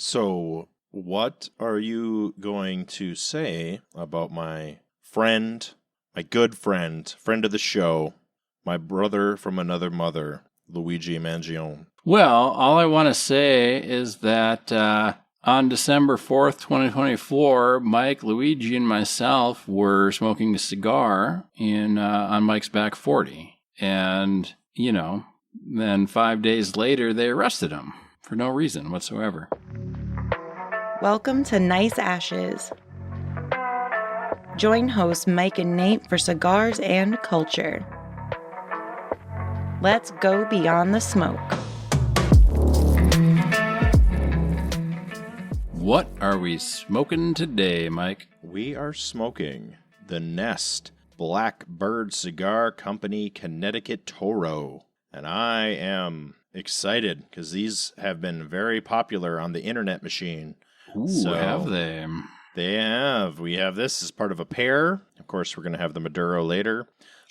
So, what are you going to say about my friend, my good friend of the show, my brother from another mother, Luigi Mangione? Well, all I want to say is that on December 4th, 2024, Mike, Luigi, and myself were smoking a cigar on Mike's back 40. And, then 5 days later, they arrested him for no reason whatsoever. Welcome to Nice Ashes. Join hosts Mike and Nate for cigars and culture. Let's go beyond the smoke. What are we smoking today, Mike? We are smoking the Nest Blackbird Cigar Company Connecticut Toro. And I am excited because these have been very popular on the internet machine. Ooh, so have they? They have. We have this as part of a pair. Of course, we're going to have the Maduro later,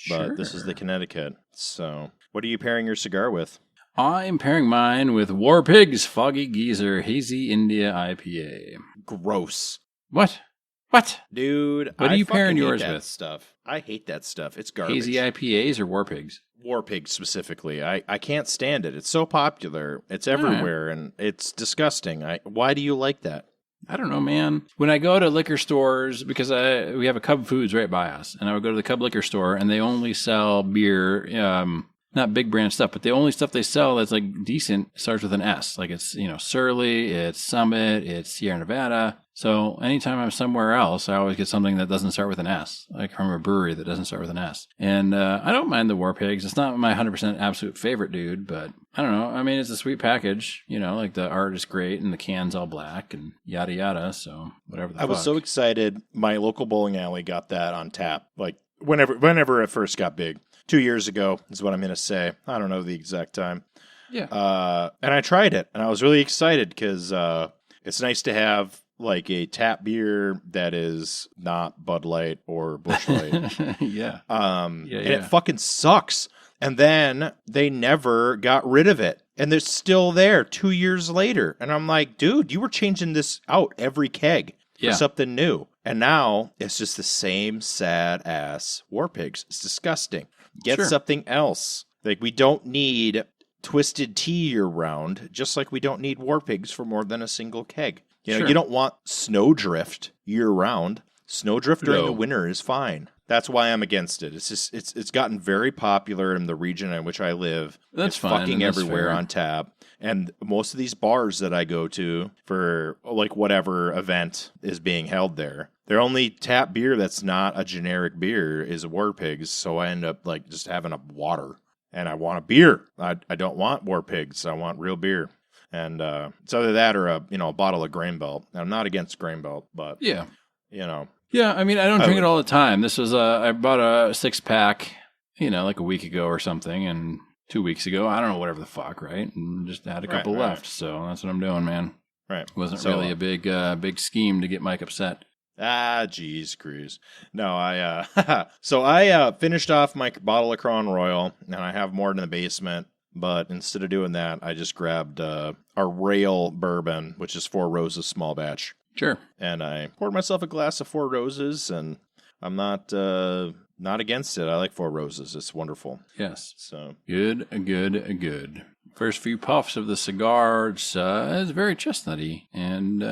but This is the Connecticut. So what are you pairing your cigar with? I'm pairing mine with War Pig's Foggy Geezer Hazy India IPA. Gross. What? Dude, what are you pairing hate yours that with? Stuff. I hate that stuff. It's garbage. Hazy IPAs or War Pigs? War Pigs specifically. I can't stand it. It's so popular. It's everywhere, and it's disgusting. Why do you like that? I don't know, man. When I go to liquor stores, because we have a Cub Foods right by us, and I would go to the Cub liquor store, and they only sell beer, not big brand stuff, but the only stuff they sell that's like decent starts with an S. Like it's, Surly, it's Summit, it's Sierra Nevada. So anytime I'm somewhere else, I always get something that doesn't start with an S, like from a brewery that doesn't start with an S. And I don't mind the War Pigs. It's not my 100% absolute favorite, dude, but I don't know. I mean, it's a sweet package, like the art is great and the can's all black and yada yada. So whatever the fuck. I was so excited. My local bowling alley got that on tap, like whenever it first got big. 2 years ago is what I'm going to say. I don't know the exact time. Yeah. And I tried it, and I was really excited because it's nice to have like a tap beer that is not Bud Light or Busch Light. Yeah. And it fucking sucks. And then they never got rid of it. And it's still there 2 years later. And I'm like, dude, you were changing this out every keg for something new. And now it's just the same sad ass War Pigs. It's disgusting. Get something else. Like, we don't need Twisted Tea year-round, just like we don't need War Pigs for more than a single keg. You don't want Snowdrift year-round. Snowdrift during the winter is fine. That's why I'm against it. It's just it's gotten very popular in the region in which I live. That's it's fine. Fucking That's everywhere fair. on tap. And most of these bars that I go to for like whatever event is being held there, their only tap beer that's not a generic beer is War Pigs. So I end up like just having a water, and I want a beer. I don't want War Pigs. I want real beer. And it's either that or a bottle of Grain Belt. Now, I'm not against Grain Belt, but Yeah, I mean, I don't I drink would- it all the time. This was I bought a 6-pack, like a week ago or something, and 2 weeks ago, I don't know, whatever the fuck, right? And just had a couple left, so that's what I'm doing, man. Right. Wasn't really a big scheme to get Mike upset. Geez, Cruz. No, I finished off my bottle of Crown Royal, and I have more in the basement. But instead of doing that, I just grabbed a Rail bourbon, which is 4 Roses small batch. Sure. And I poured myself a glass of 4 Roses, and I'm not against it. I like 4 Roses. It's wonderful. Yes. So Good. First few puffs of the cigar, it's very chestnutty and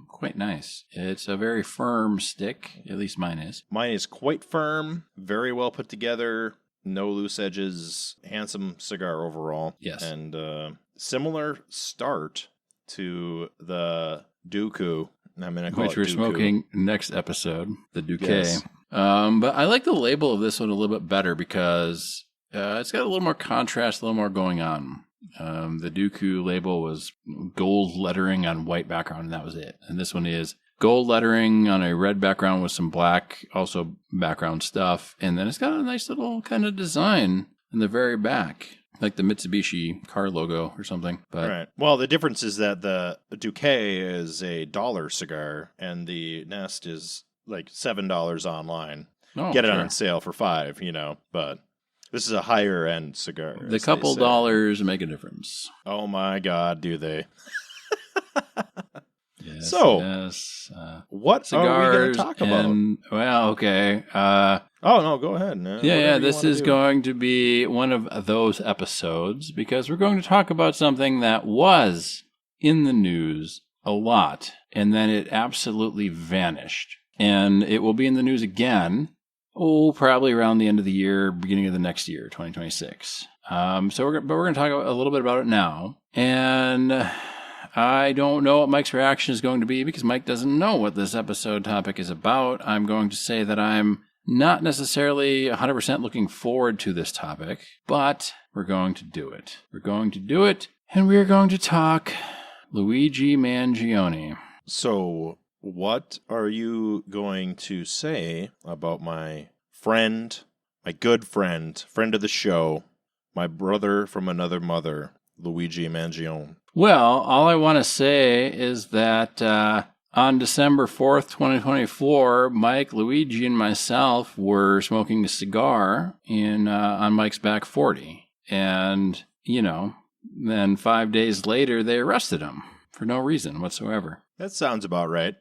quite nice. It's a very firm stick, at least mine is. Mine is quite firm, very well put together, no loose edges, handsome cigar overall. Yes. And similar start to the Dooku. I'm going to call Which it we're Dooku. smoking next episode, the Duque. Yes. But I like the label of this one a little bit better because it's got a little more contrast, a little more going on. The Dooku label was gold lettering on white background, and that was it. And this one is gold lettering on a red background with some black, also background stuff. And then it's got a nice little kind of design in the very back, like the Mitsubishi car logo or something. But Right. Well, the difference is that the Duque is a $1 cigar, and the Nest is like $7 online. Get it on sale for $5, but this is a higher end cigar. The couple dollars make a difference. Oh my God, do they? What Cigars are we going to talk about? Well, okay. No, go ahead. Yeah. This is going to be one of those episodes because we're going to talk about something that was in the news a lot, and then it absolutely vanished. And it will be in the news again, probably around the end of the year, beginning of the next year, 2026. We're going to talk a little bit about it now. And I don't know what Mike's reaction is going to be because Mike doesn't know what this episode topic is about. I'm going to say that I'm not necessarily 100% looking forward to this topic, but we're going to do it. We're going to do it, and we're going to talk Luigi Mangione. So, what are you going to say about my friend, my good friend of the show, my brother from another mother, Luigi Mangione? Well, all I want to say is that on December 4th, 2024, Mike, Luigi, and myself were smoking a cigar on Mike's back 40. And, then 5 days later, they arrested him for no reason whatsoever. That sounds about right.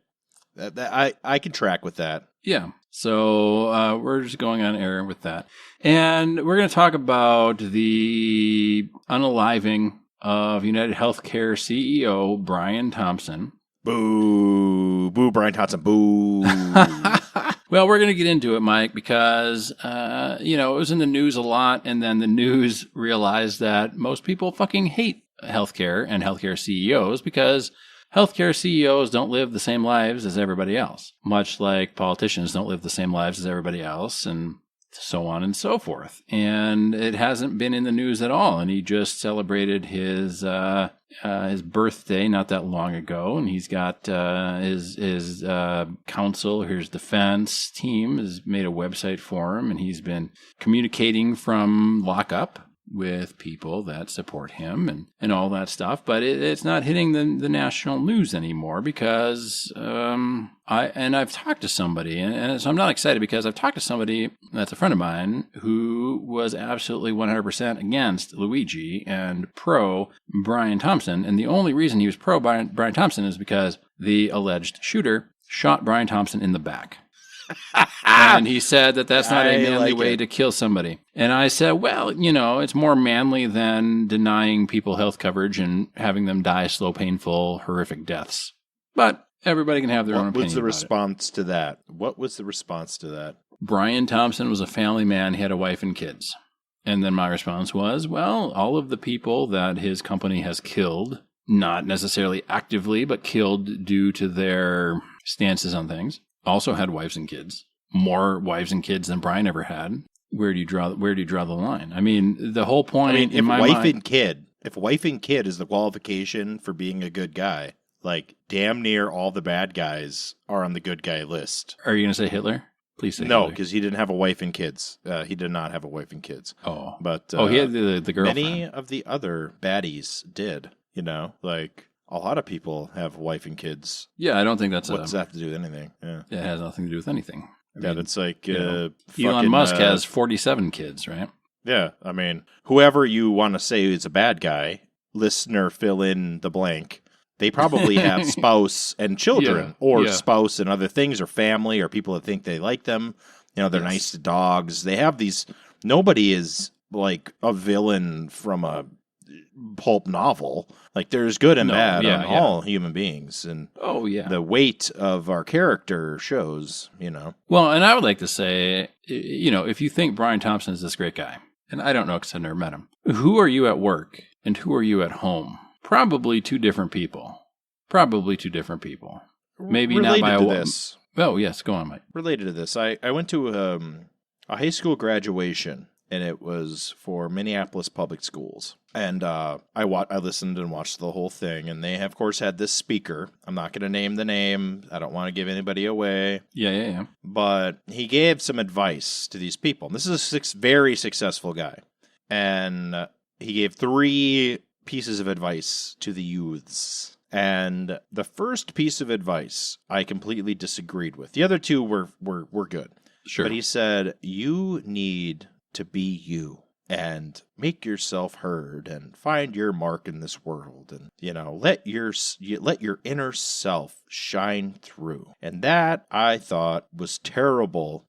I can track with that. Yeah. So we're just going on air with that. And we're going to talk about the unaliving of UnitedHealthcare CEO Brian Thompson. Boo. Boo, Brian Thompson. Boo. Well, we're going to get into it, Mike, because, it was in the news a lot, and then the news realized that most people fucking hate healthcare and healthcare CEOs because healthcare CEOs don't live the same lives as everybody else, much like politicians don't live the same lives as everybody else, and so on and so forth. And it hasn't been in the news at all. And he just celebrated his birthday not that long ago, and he's got his counsel, his defense team has made a website for him, and he's been communicating from lockup with people that support him and all that stuff. But it's not hitting the national news anymore because I've talked to somebody, and so I'm not excited because I've talked to somebody that's a friend of mine who was absolutely 100% against Luigi and pro Brian Thompson. And the only reason he was pro Brian Thompson is because the alleged shooter shot Brian Thompson in the back. And he said that that's not a manly way to kill somebody. And I said, well, it's more manly than denying people health coverage and having them die slow, painful, horrific deaths. But everybody can have their own opinion. What was the response to that? What was the response to that? Brian Thompson was a family man. He had a wife and kids. And then my response was, well, all of the people that his company has killed, not necessarily actively, but killed due to their stances on things, also had wives and kids. More wives and kids than Brian ever had. Where do you draw the line? I mean, the whole point in my mind, if wife and kid is the qualification for being a good guy, like damn near all the bad guys are on the good guy list. Are you going to say Hitler? Please say no, Hitler. Because he didn't have a wife and kids. He did not have a wife and kids. Oh, but he had the girlfriend. Many of the other baddies did. Like a lot of people have wife and kids. Yeah, I don't think that's what's that have to do with anything. Yeah, it has nothing to do with anything. It's like Elon Musk has 47 kids, right? Yeah, I mean, whoever you want to say is a bad guy, listener, fill in the blank. They probably have spouse and children, or spouse and other things, or family, or people that think they like them. They're nice to dogs. They have these. Nobody is like a villain from a pulp novel. Like there's good and bad on all human beings, and the weight of our character shows. Well, and I would like to say, if you think Brian Thompson is this great guy, and I don't know because I've never met him, who are you at work and who are you at home? Probably two different people. Maybe related not by to this. Oh yes, go on, Mike. Related to this, I went to a high school graduation. And it was for Minneapolis public schools. And I listened and watched the whole thing. And they, of course, had this speaker. I'm not going to name the name. I don't want to give anybody away. Yeah. But he gave some advice to these people. And this is a very successful guy. And he gave 3 pieces of advice to the youths. And the first piece of advice I completely disagreed with. The other 2 were good. Sure. But he said, you need to be you. and make yourself heard and find your mark in this world, and let your inner self shine through. And that, I thought, was terrible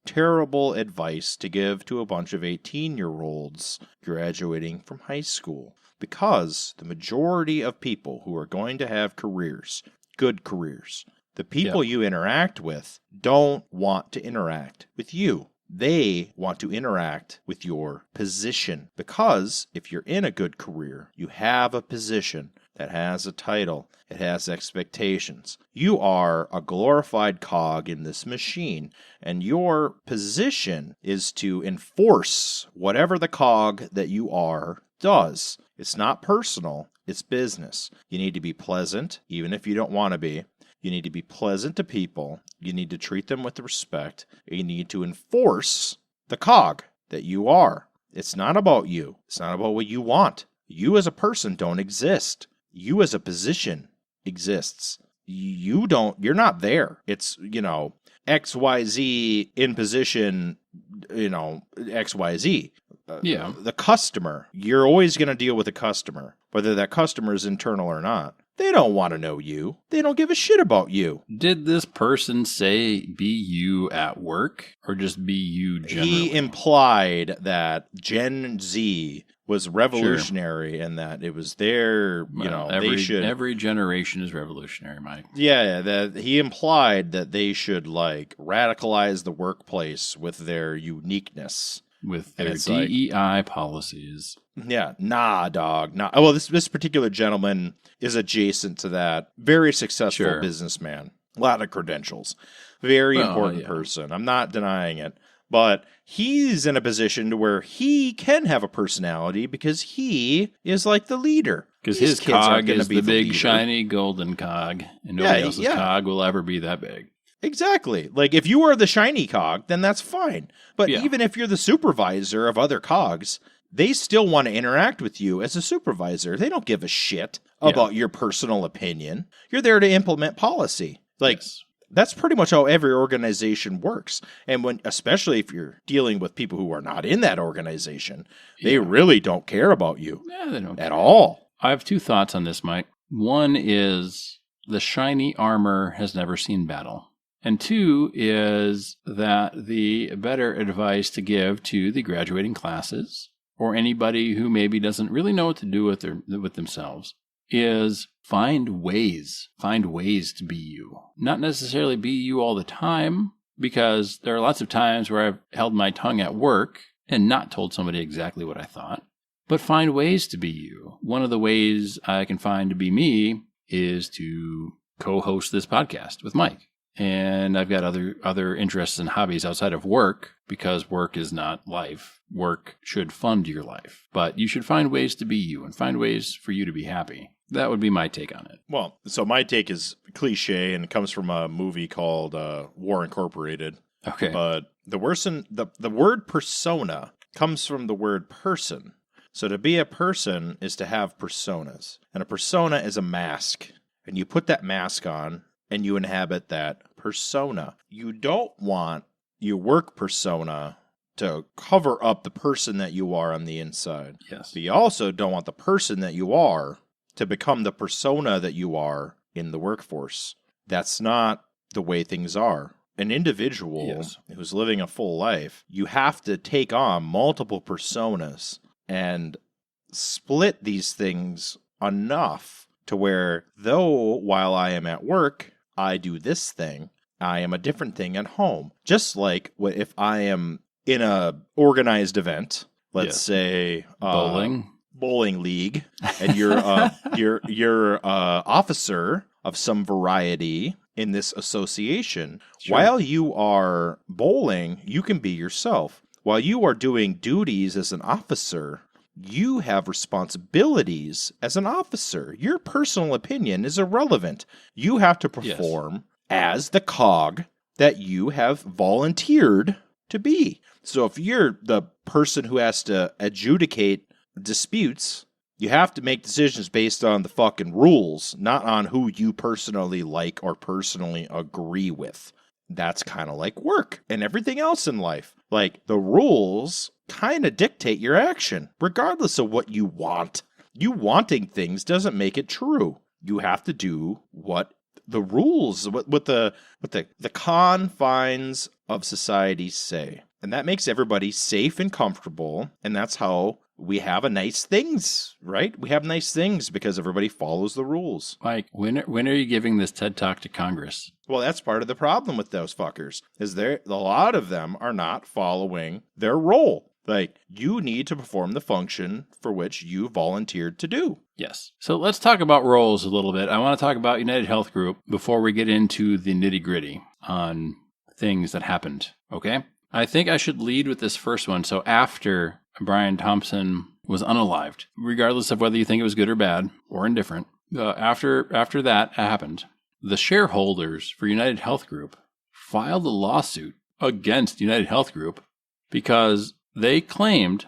advice to give to a bunch of 18-year-olds graduating from high school, because the majority of people who are going to have careers, good careers, the people you interact with don't want to interact with you. They want to interact with your position, because if you're in a good career, you have a position that has a title, it has expectations. You are a glorified cog in this machine, and your position is to enforce whatever the cog that you are does. It's not personal, it's business. You need to be pleasant, even if you don't want to be. You need to be pleasant to people. You need to treat them with respect. You need to enforce the cog that you are. It's not about you. It's not about what you want. You as a person don't exist. You as a position exists. You're not there. It's, XYZ in position, XYZ. The customer, you're always going to deal with a customer, whether that customer is internal or not. They don't want to know you. They don't give a shit about you. Did this person say be you at work, or just be you generally? He implied that Gen Z was revolutionary and that it was their, every generation is revolutionary, Mike. Yeah, that he implied that they should radicalize the workplace with their uniqueness. With their DEI policies. Yeah, nah, dog. Nah. Well, this particular gentleman is adjacent to that. Very successful businessman. A lot of credentials. Very important person. I'm not denying it. But he's in a position to where he can have a personality because he is like the leader. Because his cog is the big, shiny, golden cog. And nobody else's cog will ever be that big. Exactly. If you are the shiny cog, then that's fine. But even if you're the supervisor of other cogs, they still want to interact with you as a supervisor. They don't give a shit about your personal opinion. You're there to implement policy. That's pretty much how every organization works. And especially if you're dealing with people who are not in that organization, they really don't care about you they don't at all. I have two thoughts on this, Mike. One is the shiny armor has never seen battle. And two is that the better advice to give to the graduating classes, or anybody who maybe doesn't really know what to do with themselves, is find ways to be you. Not necessarily be you all the time, because there are lots of times where I've held my tongue at work and not told somebody exactly what I thought, but find ways to be you. One of the ways I can find to be me is to co-host this podcast with Mike. And I've got other interests and hobbies outside of work, because work is not life. Work should fund your life. But you should find ways to be you and find ways for you to be happy. That would be my take on it. Well, so my take is cliche and comes from a movie called War Incorporated. Okay. But the word persona comes from the word person. So to be a person is to have personas. And a persona is a mask. And you put that mask on, and you inhabit that persona. You don't want your work persona to cover up the person that you are on the inside. Yes. But you also don't want the person that you are to become the persona that you are in the workforce. That's not the way things are. An individual who's living a full life, you have to take on multiple personas and split these things enough to where, though while I am at work, I do this thing, I am a different thing at home. Just like if I am in a organized event, let's say bowling league, and you're officer of some variety in this association. Sure. While you are bowling, you can be yourself. While you are doing duties as an officer, you have responsibilities as an officer. Your personal opinion is irrelevant. You have to perform as the cog that you have volunteered to be. So if you're the person who has to adjudicate disputes, you have to make decisions based on the fucking rules, not on who you personally like or personally agree with. That's kind of like work and everything else in life. Like, the rules kind of dictate your action, regardless of what you want. You wanting things doesn't make it true. You have to do what the rules, what the confines of society say. And that makes everybody safe and comfortable. And that's how we have nice things, right? We have nice things because everybody follows the rules. Mike, when are you giving this TED Talk to Congress? Well, that's part of the problem with those fuckers, is a lot of them are not following their role. Like, you need to perform the function for which you volunteered to do. Yes. So let's talk about roles a little bit. I want to talk about United Health Group before we get into the nitty-gritty on things that happened, okay? I think I should lead with this first one. So after Brian Thompson was unalived, regardless of whether you think it was good or bad or indifferent, after that happened, the shareholders for United Health Group filed a lawsuit against United Health Group because they claimed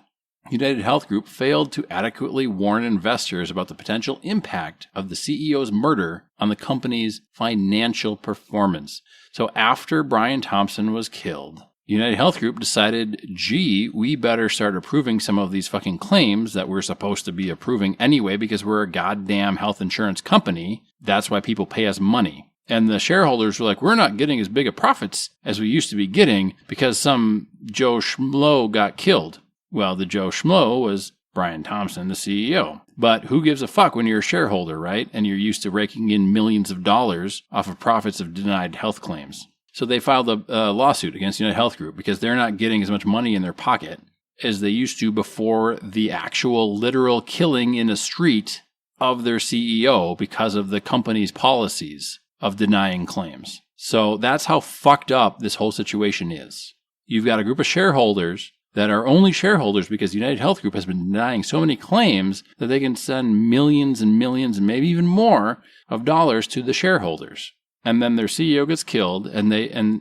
United Health Group failed to adequately warn investors about the potential impact of the CEO's murder on the company's financial performance. So after Brian Thompson was killed, United Health Group decided, gee, we better start approving some of these fucking claims that we're supposed to be approving anyway because we're a goddamn health insurance company. That's why people pay us money. And the shareholders were like, we're not getting as big of profits as we used to be getting because some Joe Schmo got killed. Well, the Joe Schmo was Brian Thompson, the CEO. But who gives a fuck when you're a shareholder, right? And you're used to raking in millions of dollars off of profits of denied health claims. So they filed a lawsuit against United Health Group because they're not getting as much money in their pocket as they used to before the actual literal killing in a street of their CEO because of the company's policies of denying claims. So that's how fucked up this whole situation is. You've got a group of shareholders that are only shareholders because United Health Group has been denying so many claims that they can send millions and millions and maybe even more of dollars to the shareholders. And then their CEO gets killed and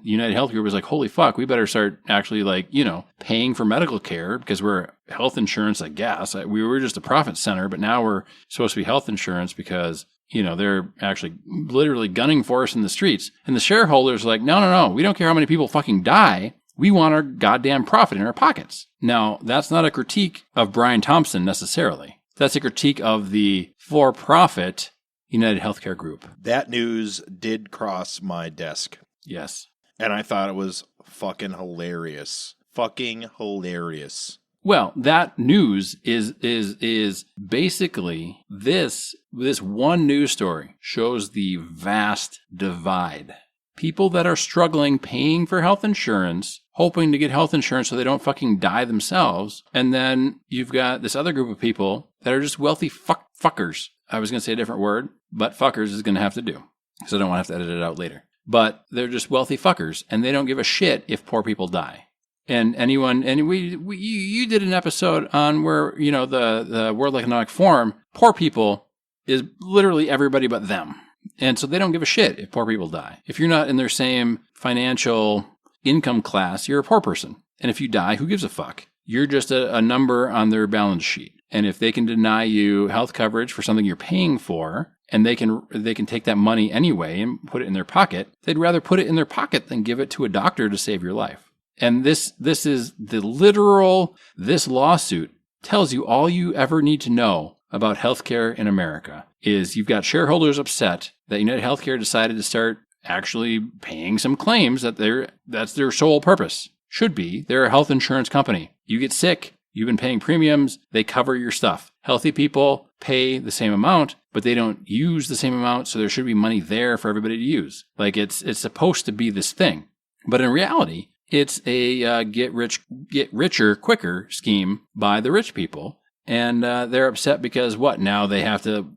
United Health Group is like, holy fuck, we better start actually paying for medical care because we're health insurance, I guess. We were just a profit center, but now we're supposed to be health insurance because they're actually literally gunning for us in the streets. And the shareholders are like, no, we don't care how many people fucking die. We want our goddamn profit in our pockets. Now, that's not a critique of Brian Thompson necessarily. That's a critique of the for-profit United Healthcare Group. That news did cross my desk. Yes. And I thought it was fucking hilarious. Fucking hilarious. Well, that news is basically this one news story shows the vast divide. People that are struggling paying for health insurance, hoping to get health insurance so they don't fucking die themselves. And then you've got this other group of people that are just wealthy fuckers. I was going to say a different word, but fuckers is going to have to do. So I don't want to have to edit it out later. But they're just wealthy fuckers, and they don't give a shit if poor people die. And you did an episode on where, the World Economic Forum, poor people is literally everybody but them. And so they don't give a shit if poor people die. If you're not in their same financial income class, you're a poor person. And if you die, who gives a fuck? You're just a number on their balance sheet. And if they can deny you health coverage for something you're paying for, and they can take that money anyway and put it in their pocket, they'd rather put it in their pocket than give it to a doctor to save your life. And this is the literal, this lawsuit tells you all you ever need to know about healthcare in America is you've got shareholders upset that United Healthcare decided to start actually paying some claims that's their sole purpose. Should be. They're a health insurance company. You get sick, you've been paying premiums, they cover your stuff. Healthy people pay the same amount, but they don't use the same amount, so there should be money there for everybody to use. Like it's supposed to be this thing. But in reality, it's a get richer quicker scheme by the rich people. And they're upset because what? Now they have to,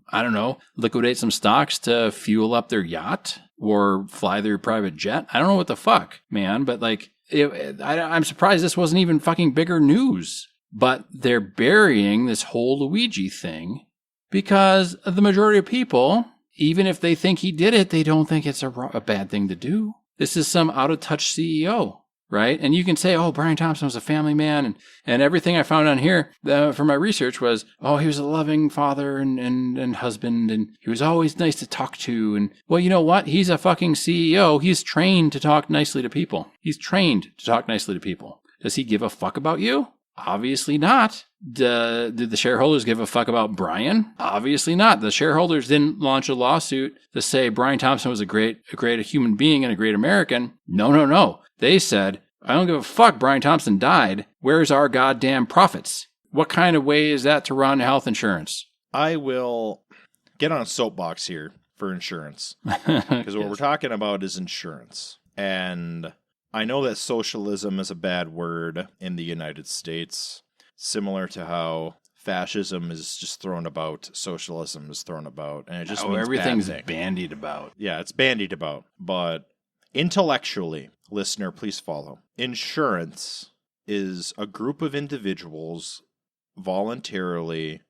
liquidate some stocks to fuel up their yacht or fly their private jet. I don't know what the fuck, man. But I'm surprised this wasn't even fucking bigger news. But they're burying this whole Luigi thing because the majority of people, even if they think he did it, they don't think it's a bad thing to do. This is some out-of-touch CEO. Right? And you can say, oh, Brian Thompson was a family man. And everything I found on here from my research was, oh, he was a loving father and husband. And he was always nice to talk to. And, well, you know what? He's a fucking CEO. He's trained to talk nicely to people. Does he give a fuck about you? Obviously not. Did the shareholders give a fuck about Brian? Obviously not. The shareholders didn't launch a lawsuit to say Brian Thompson was a great human being and a great American. No. They said, I don't give a fuck. Brian Thompson died. Where's our goddamn profits? What kind of way is that to run health insurance? I will get on a soapbox here for insurance. Because what we're talking about is insurance. And I know that socialism is a bad word in the United States, similar to how fascism is just thrown about, socialism is thrown about, and it just means everything's bad thing. bandied about. Yeah, it's bandied about. But intellectually, listener, please follow. Insurance is a group of individuals voluntarily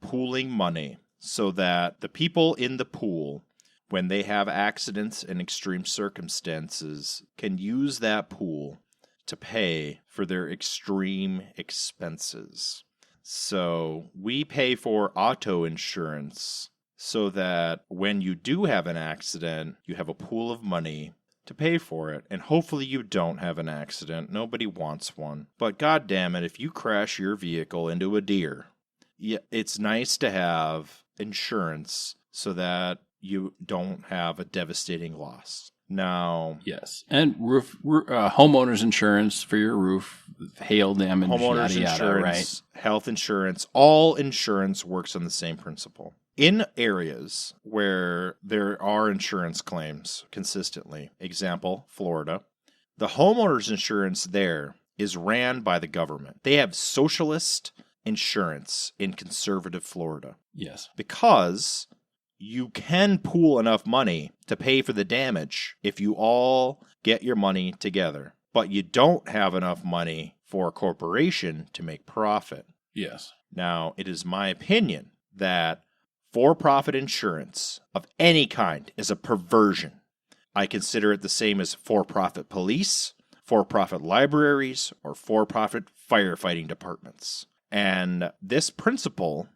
pooling money so that the people in the pool, when they have accidents and extreme circumstances, can use that pool to pay for their extreme expenses. So we pay for auto insurance so that when you do have an accident, you have a pool of money to pay for it. And hopefully you don't have an accident. Nobody wants one. But God damn it, if you crash your vehicle into a deer, it's nice to have insurance so that you don't have a devastating loss. Now, yes, and homeowners insurance for your roof, hail damage, homeowners yada, yada, insurance, right? Health insurance, all insurance works on the same principle. In areas where there are insurance claims consistently, example, Florida, the homeowners insurance there is ran by the government. They have socialist insurance in conservative Florida. Yes. Because you can pool enough money to pay for the damage if you all get your money together. But you don't have enough money for a corporation to make profit. Yes. Now, it is my opinion that for-profit insurance of any kind is a perversion. I consider it the same as for-profit police, for-profit libraries, or for-profit firefighting departments. And this principle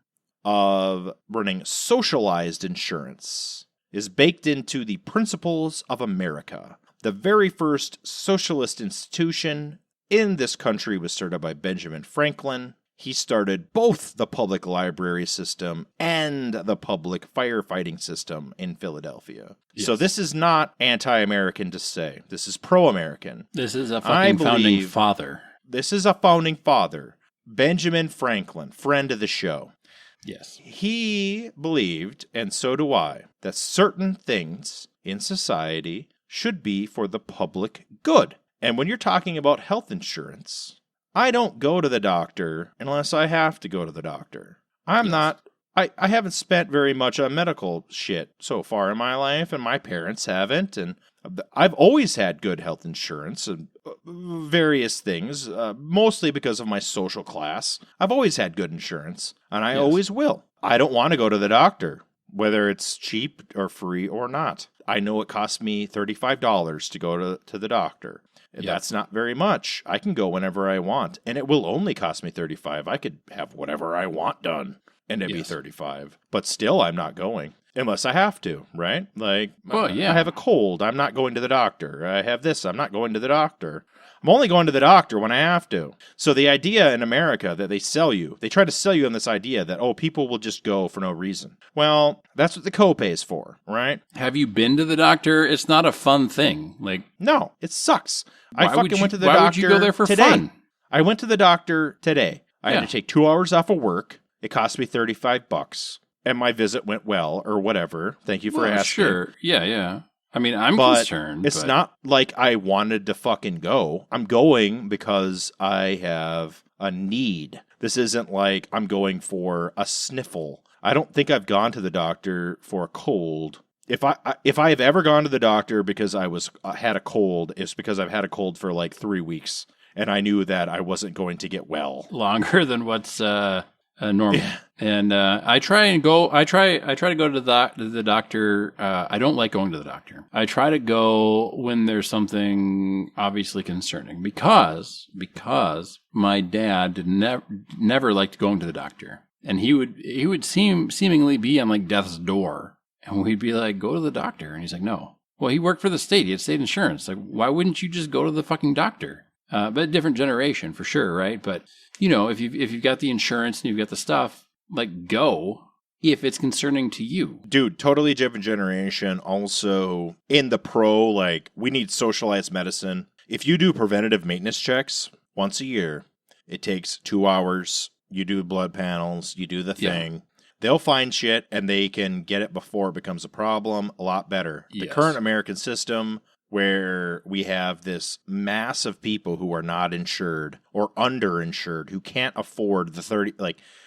of running socialized insurance is baked into the principles of America. The very first socialist institution in this country was started by Benjamin Franklin. He started both the public library system and the public firefighting system in Philadelphia. Yes. So this is not anti-American to say. This is pro-American. This is a fucking founding father. This is a founding father. Benjamin Franklin, friend of the show. Yes. He believed, and so do I, that certain things in society should be for the public good. And when you're talking about health insurance, I don't go to the doctor unless I have to go to the doctor. I haven't spent very much on medical shit so far in my life, and my parents haven't, and I've always had good health insurance and various things, mostly because of my social class. I've always had good insurance, and I always will. I don't want to go to the doctor, whether it's cheap or free or not. I know it costs me $35 to go to the doctor. That's not very much. I can go whenever I want, and it will only cost me $35. I could have whatever I want done, and it'd be $35. But still, I'm not going. Unless I have to, right? Like, I have a cold. I'm not going to the doctor. I have this. I'm not going to the doctor. I'm only going to the doctor when I have to. So the idea in America that they try to sell you on this idea that, people will just go for no reason. Well, that's what the copay is for, right? Have you been to the doctor? It's not a fun thing. No, it sucks. I went to the doctor. Why would you go there for today. Fun? I went to the doctor today. I had to take 2 hours off of work. It cost me $35. And my visit went well, or whatever. Thank you for asking. Sure. Yeah. I mean, I'm concerned. It's not like I wanted to fucking go. I'm going because I have a need. This isn't like I'm going for a sniffle. I don't think I've gone to the doctor for a cold. If I have ever gone to the doctor because I had a cold, it's because I've had a cold for like 3 weeks, and I knew that I wasn't going to get well. Longer than what's normal. Yeah. And I try to go to the doctor. I don't like going to the doctor. I try to go when there's something obviously concerning because my dad never liked going to the doctor, and he would seemingly be on like death's door, and we'd be like, go to the doctor, and he's like, no. Well, he worked for the state. He had state insurance. Like, why wouldn't you just go to the fucking doctor? But different generation for sure, right? But if you've got the insurance and you've got the stuff, like go if it's concerning to you. Dude, totally different generation. Also in the like we need socialized medicine. If you do preventative maintenance checks once a year, it takes 2 hours. You do blood panels, you do the thing. Yeah. They'll find shit and they can get it before it becomes a problem a lot better. Yes. The current American system where we have this mass of people who are not insured or underinsured who can't afford the 30,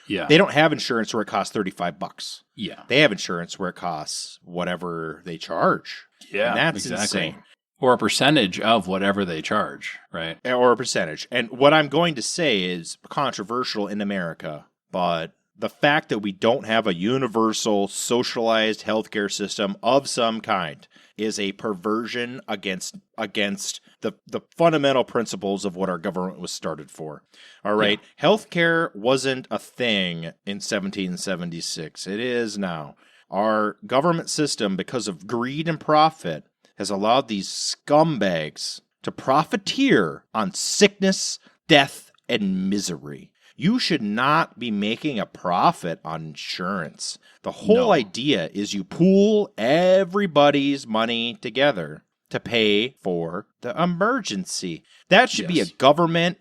they don't have insurance where it costs $35. Yeah. They have insurance where it costs whatever they charge. Yeah. And that's insane. Or a percentage of whatever they charge, right? Or a percentage. And what I'm going to say is controversial in America, but the fact that we don't have a universal socialized healthcare system of some kind is a perversion against the fundamental principles of what our government was started for. All right. Yeah. Healthcare wasn't a thing in 1776. It is now. Our government system, because of greed and profit, has allowed these scumbags to profiteer on sickness, death, and misery. You should not be making a profit on insurance. The whole idea is you pool everybody's money together to pay for the emergency. That should be a government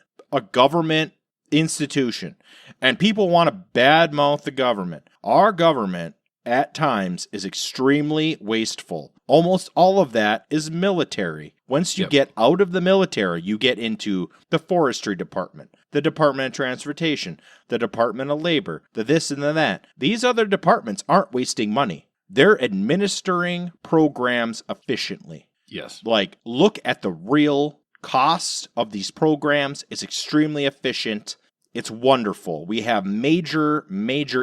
institution. And people want to badmouth the government. Our government at times is extremely wasteful. Almost all of that is military. Once you get out of the military, you get into the forestry department, the Department of Transportation, the Department of Labor, the this and the that. These other departments aren't wasting money. They're administering programs efficiently. Yes. Like, look at the real cost of these programs. It's extremely efficient. It's wonderful. We have major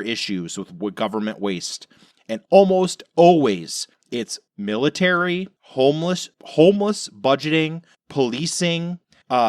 issues with government waste. And almost always it's military, homeless budgeting, policing,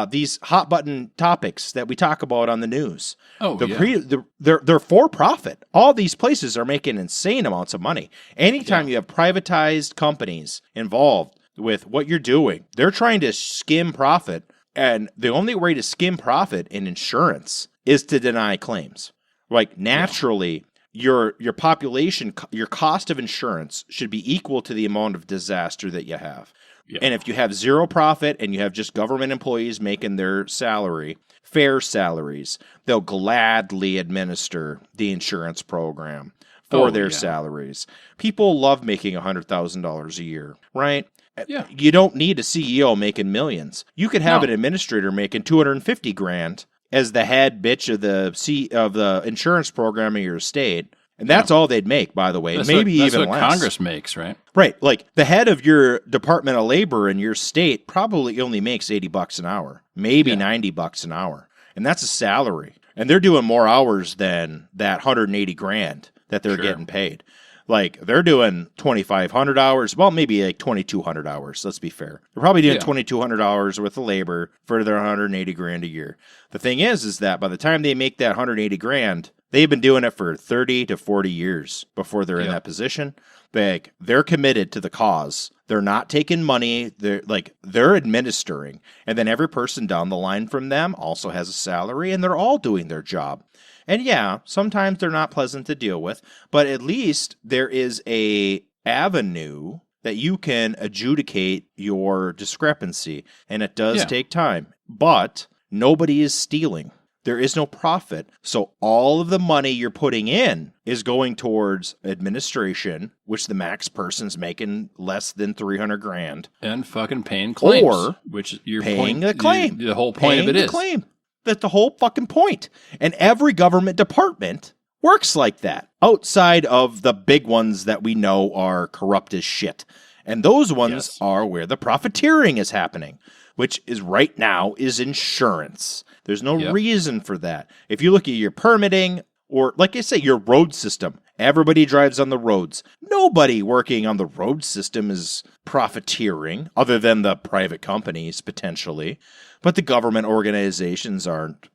these hot button topics that we talk about on the news. They're for profit. All these places are making insane amounts of money. Anytime you have privatized companies involved with what you're doing, they're trying to skim profit. And the only way to skim profit in insurance is to deny claims. Like naturally, your population, your cost of insurance should be equal to the amount of disaster that you have. Yeah. And if you have zero profit and you have just government employees making their salary, fair salaries, they'll gladly administer the insurance program for their salaries. People love making $100,000 a year, right? Yeah. You don't need a CEO making millions. You could have an administrator making $250,000 as the head bitch of the insurance program of your state. And that's all they'd make, by the way. That's even less. That's what Congress makes, right? Right. Like the head of your Department of Labor in your state probably only makes $80 an hour, maybe $90 an hour. And that's a salary. And they're doing more hours than that $180,000 that they're getting paid. Like they're doing 2,500 hours. Well, maybe like 2,200 hours. Let's be fair. They're probably doing 2,200 hours worth of labor for their $180,000 a year. The thing is that by the time they make that $180,000, they've been doing it for 30 to 40 years before they're in that position. They're committed to the cause. They're not taking money. They're administering. And then every person down the line from them also has a salary, and they're all doing their job. And sometimes they're not pleasant to deal with, but at least there is a avenue that you can adjudicate your discrepancy, and it does take time. But nobody is stealing. There is no profit. So all of the money you're putting in is going towards administration, which the max person's making less than $300,000. And fucking paying claims. Or which you're paying the claim. The whole point of it is. Claim. That's the whole fucking point. And every government department works like that, outside of the big ones that we know are corrupt as shit. And those ones are where the profiteering is happening, which is right now is insurance. There's no reason for that. If you look at your permitting or, like I say, your road system, everybody drives on the roads. Nobody working on the road system is profiteering, other than the private companies, potentially. But the government organizations aren't,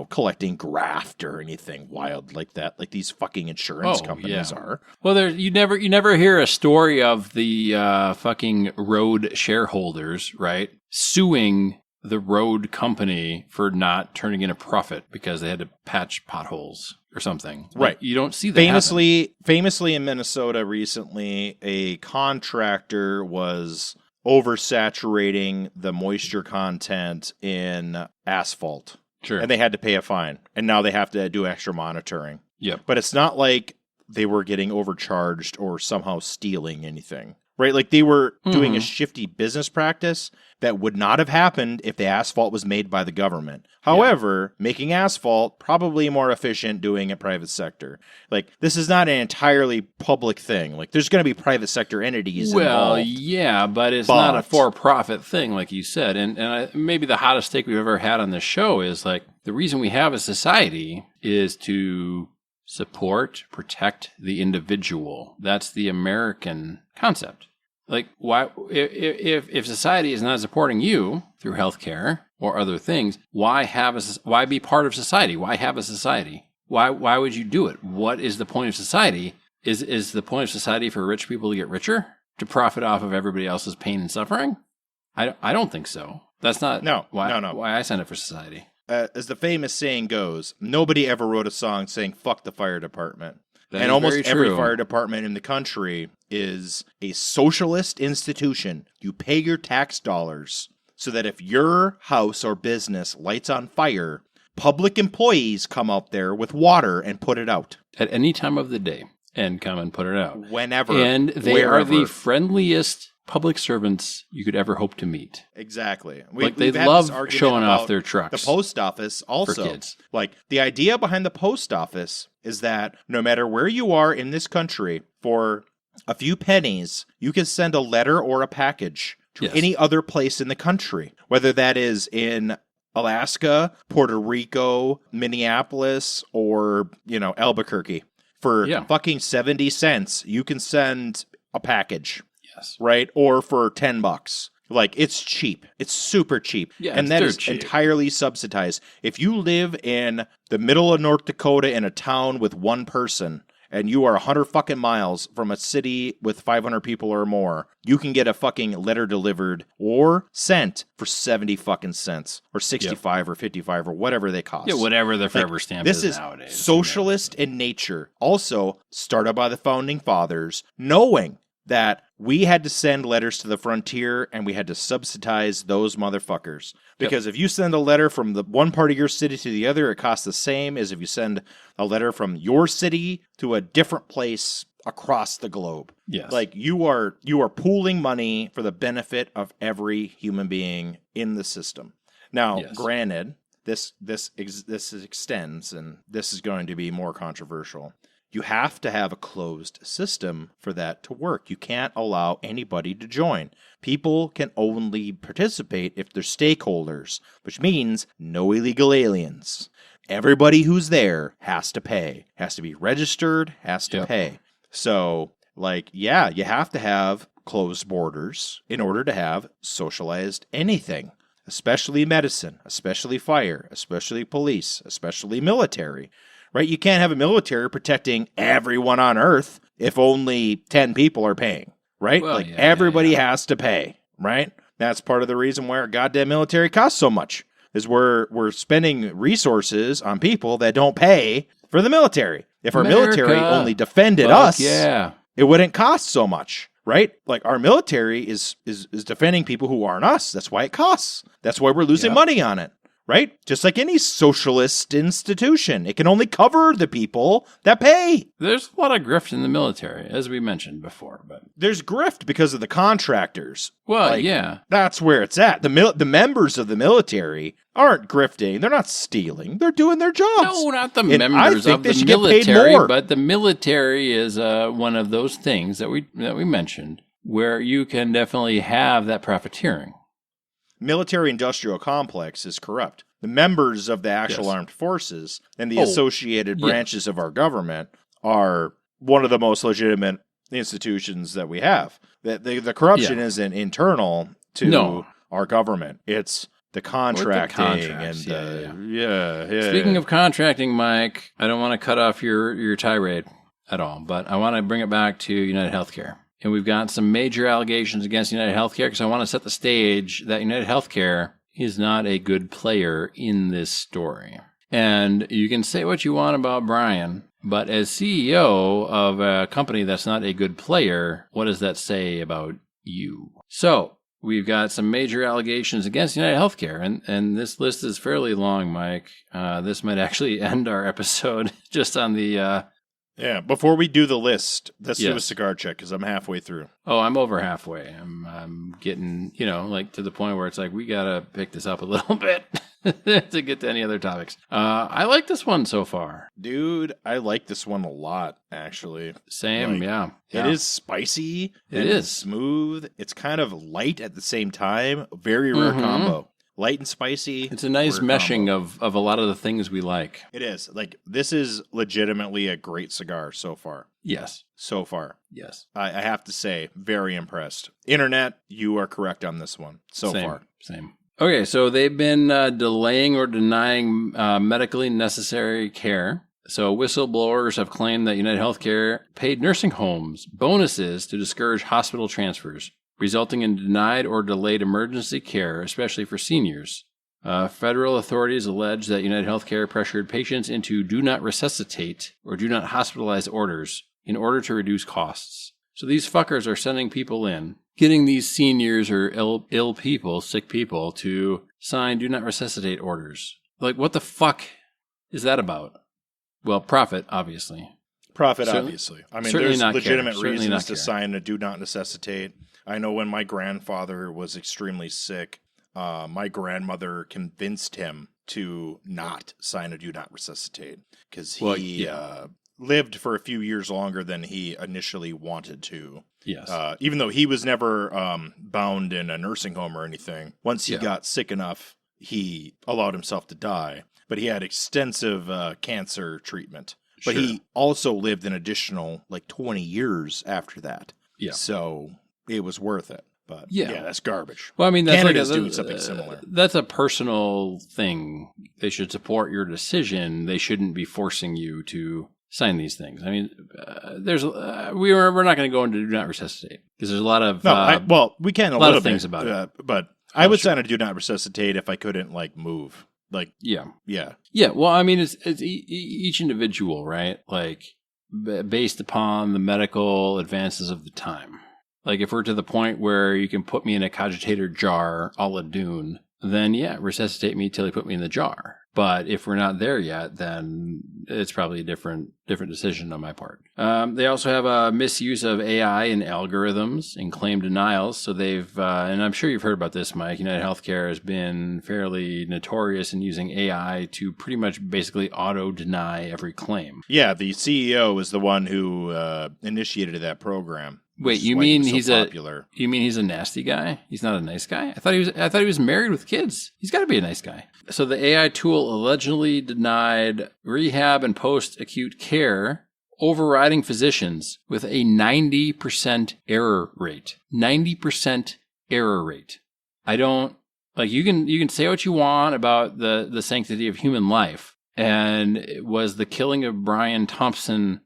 collecting graft or anything wild like that, like these fucking insurance companies are. Well, you never hear a story of the fucking road shareholders, right, suing the road company for not turning in a profit because they had to patch potholes or something. Right. You don't see that happen. Famously in Minnesota recently, a contractor was oversaturating the moisture content in asphalt. Sure. And they had to pay a fine. And now they have to do extra monitoring. Yep. But it's not like they were getting overcharged or somehow stealing anything, right? Like they were doing a shifty business practice that would not have happened if the asphalt was made by the government. However, making asphalt probably more efficient doing it private sector. Like this is not an entirely public thing. Like there's going to be private sector entities involved. Yeah, but it's not a for-profit thing like you said. And maybe the hottest take we've ever had on this show is like the reason we have a society is to support, protect the individual. That's the American concept. Like, why, if society is not supporting you through healthcare or other things, why be part of society? Why have a society? Why would you do it? What is the point of society? Is the point of society for rich people to get richer, to profit off of everybody else's pain and suffering? I don't think so. That's not why I signed up for society. As the famous saying goes, nobody ever wrote a song saying "fuck the fire department." That and is almost very every true. fire department in the country is a socialist institution. You pay your tax dollars so that if your house or business lights on fire, public employees come out there with water and put it out. At any time of the day and come and put it out. Whenever. And they wherever. are the friendliest public servants you could ever hope to meet. Exactly. They love showing off their trucks. The post office also. For kids. Like the idea behind the post office is that no matter where you are in this country, for a few pennies, you can send a letter or a package to any other place in the country, whether that is in Alaska, Puerto Rico, Minneapolis, or, Albuquerque. For fucking 70 cents, you can send a package. Yes. Right? Or for $10. Like, it's cheap. It's super cheap. Yeah, and that is entirely subsidized. If you live in the middle of North Dakota in a town with one person, and you are 100 fucking miles from a city with 500 people or more, you can get a fucking letter delivered or sent for 70 fucking cents, or 65 or 55 or whatever they cost. Yeah, whatever the forever stamp is nowadays. This is socialist in nature. Also, started by the founding fathers, knowing that we had to send letters to the frontier and we had to subsidize those motherfuckers. Because if you send a letter from the one part of your city to the other, it costs the same as if you send a letter from your city to a different place across the globe. Yes. Like you are pooling money for the benefit of every human being in the system. Now, granted, this extends, and this is going to be more controversial. You have to have a closed system for that to work. You can't allow anybody to join. People can only participate if they're stakeholders, which means no illegal aliens. Everybody who's there has to pay, has to be registered, has to pay. So, you have to have closed borders in order to have socialized anything, especially medicine, especially fire, especially police, especially military. Right? You can't have a military protecting everyone on Earth if only 10 people are paying, right? Well, everybody has to pay, right? That's part of the reason why our goddamn military costs so much, is we're spending resources on people that don't pay for the military. If our military only defended us, it wouldn't cost so much, right? Like our military is defending people who aren't us. That's why it costs. That's why we're losing money on it. Right? Just like any socialist institution. It can only cover the people that pay. There's a lot of grift in the military, as we mentioned before. But there's grift because of the contractors. Well, That's where it's at. The members of the military aren't grifting. They're not stealing. They're doing their jobs. No, not the members of the military. But the military is one of those things that we mentioned where you can definitely have that profiteering. Military-industrial complex is corrupt. The members of the actual armed forces and the associated branches of our government are one of the most legitimate institutions that we have. The corruption isn't internal to our government. It's the contracting Speaking of contracting, Mike, I don't want to cut off your tirade at all, but I want to bring it back to UnitedHealthcare. And we've got some major allegations against UnitedHealthcare because I want to set the stage that UnitedHealthcare is not a good player in this story. And you can say what you want about Brian, but as CEO of a company that's not a good player, what does that say about you? So we've got some major allegations against UnitedHealthcare, and this list is fairly long, Mike. This might actually end our episode just on the... Yeah, before we do the list, let's do a cigar check because I'm halfway through. Oh, I'm over halfway. I'm getting, like to the point where it's like, we got to pick this up a little bit to get to any other topics. I like this one so far. Dude, I like this one a lot, actually. Same, yeah. It is spicy. It is. Smooth. It's kind of light at the same time. Very rare combo. Light and spicy. It's a nice meshing of a lot of the things we like. It is. Like, this is legitimately a great cigar so far. Yes. So far. Yes. I have to say, very impressed. Internet, you are correct on this one so far. Same. Okay, so they've been delaying or denying medically necessary care. So whistleblowers have claimed that UnitedHealthcare paid nursing homes bonuses to discourage hospital transfers, resulting in denied or delayed emergency care, especially for seniors. Federal authorities allege that UnitedHealthcare pressured patients into do not resuscitate or do not hospitalize orders in order to reduce costs. So these fuckers are sending people in, getting these seniors or ill people, sick people, to sign do not resuscitate orders. Like, what the fuck is that about? Well, profit, obviously. Obviously. I mean, there's legitimate reasons to care. Sign a do not necessitate. I know when my grandfather was extremely sick, my grandmother convinced him to not sign a do not resuscitate because he lived for a few years longer than he initially wanted to. Yes. Even though he was never bound in a nursing home or anything. Once he got sick enough, he allowed himself to die. But he had extensive cancer treatment. But he also lived an additional 20 years after that. Yeah. So it was worth it. But yeah, that's garbage. Well, I mean, that's Canada's doing something similar. That's a personal thing. They should support your decision. They shouldn't be forcing you to sign these things. I mean, we're not going to go into do not resuscitate because there's a lot of we can a lot little of things about it. But I would sign a do not resuscitate if I couldn't move. Yeah. Well, I mean, it's each individual, right? Based upon the medical advances of the time. If we're to the point where you can put me in a cogitator jar, a la Dune, then resuscitate me till you put me in the jar. But if we're not there yet, then it's probably a different decision on my part. They also have a misuse of AI and algorithms and claim denials. So they've, and I'm sure you've heard about this, Mike, UnitedHealthcare has been fairly notorious in using AI to pretty much basically auto-deny every claim. Yeah, the CEO is the one who initiated that program. Wait, you mean he's a nasty guy? He's not a nice guy? I thought he was married with kids. He's got to be a nice guy. So the AI tool allegedly denied rehab and post-acute care, overriding physicians with a 90% error rate. 90% error rate. I don't you can say what you want about the sanctity of human life, and was the killing of Brian Thompson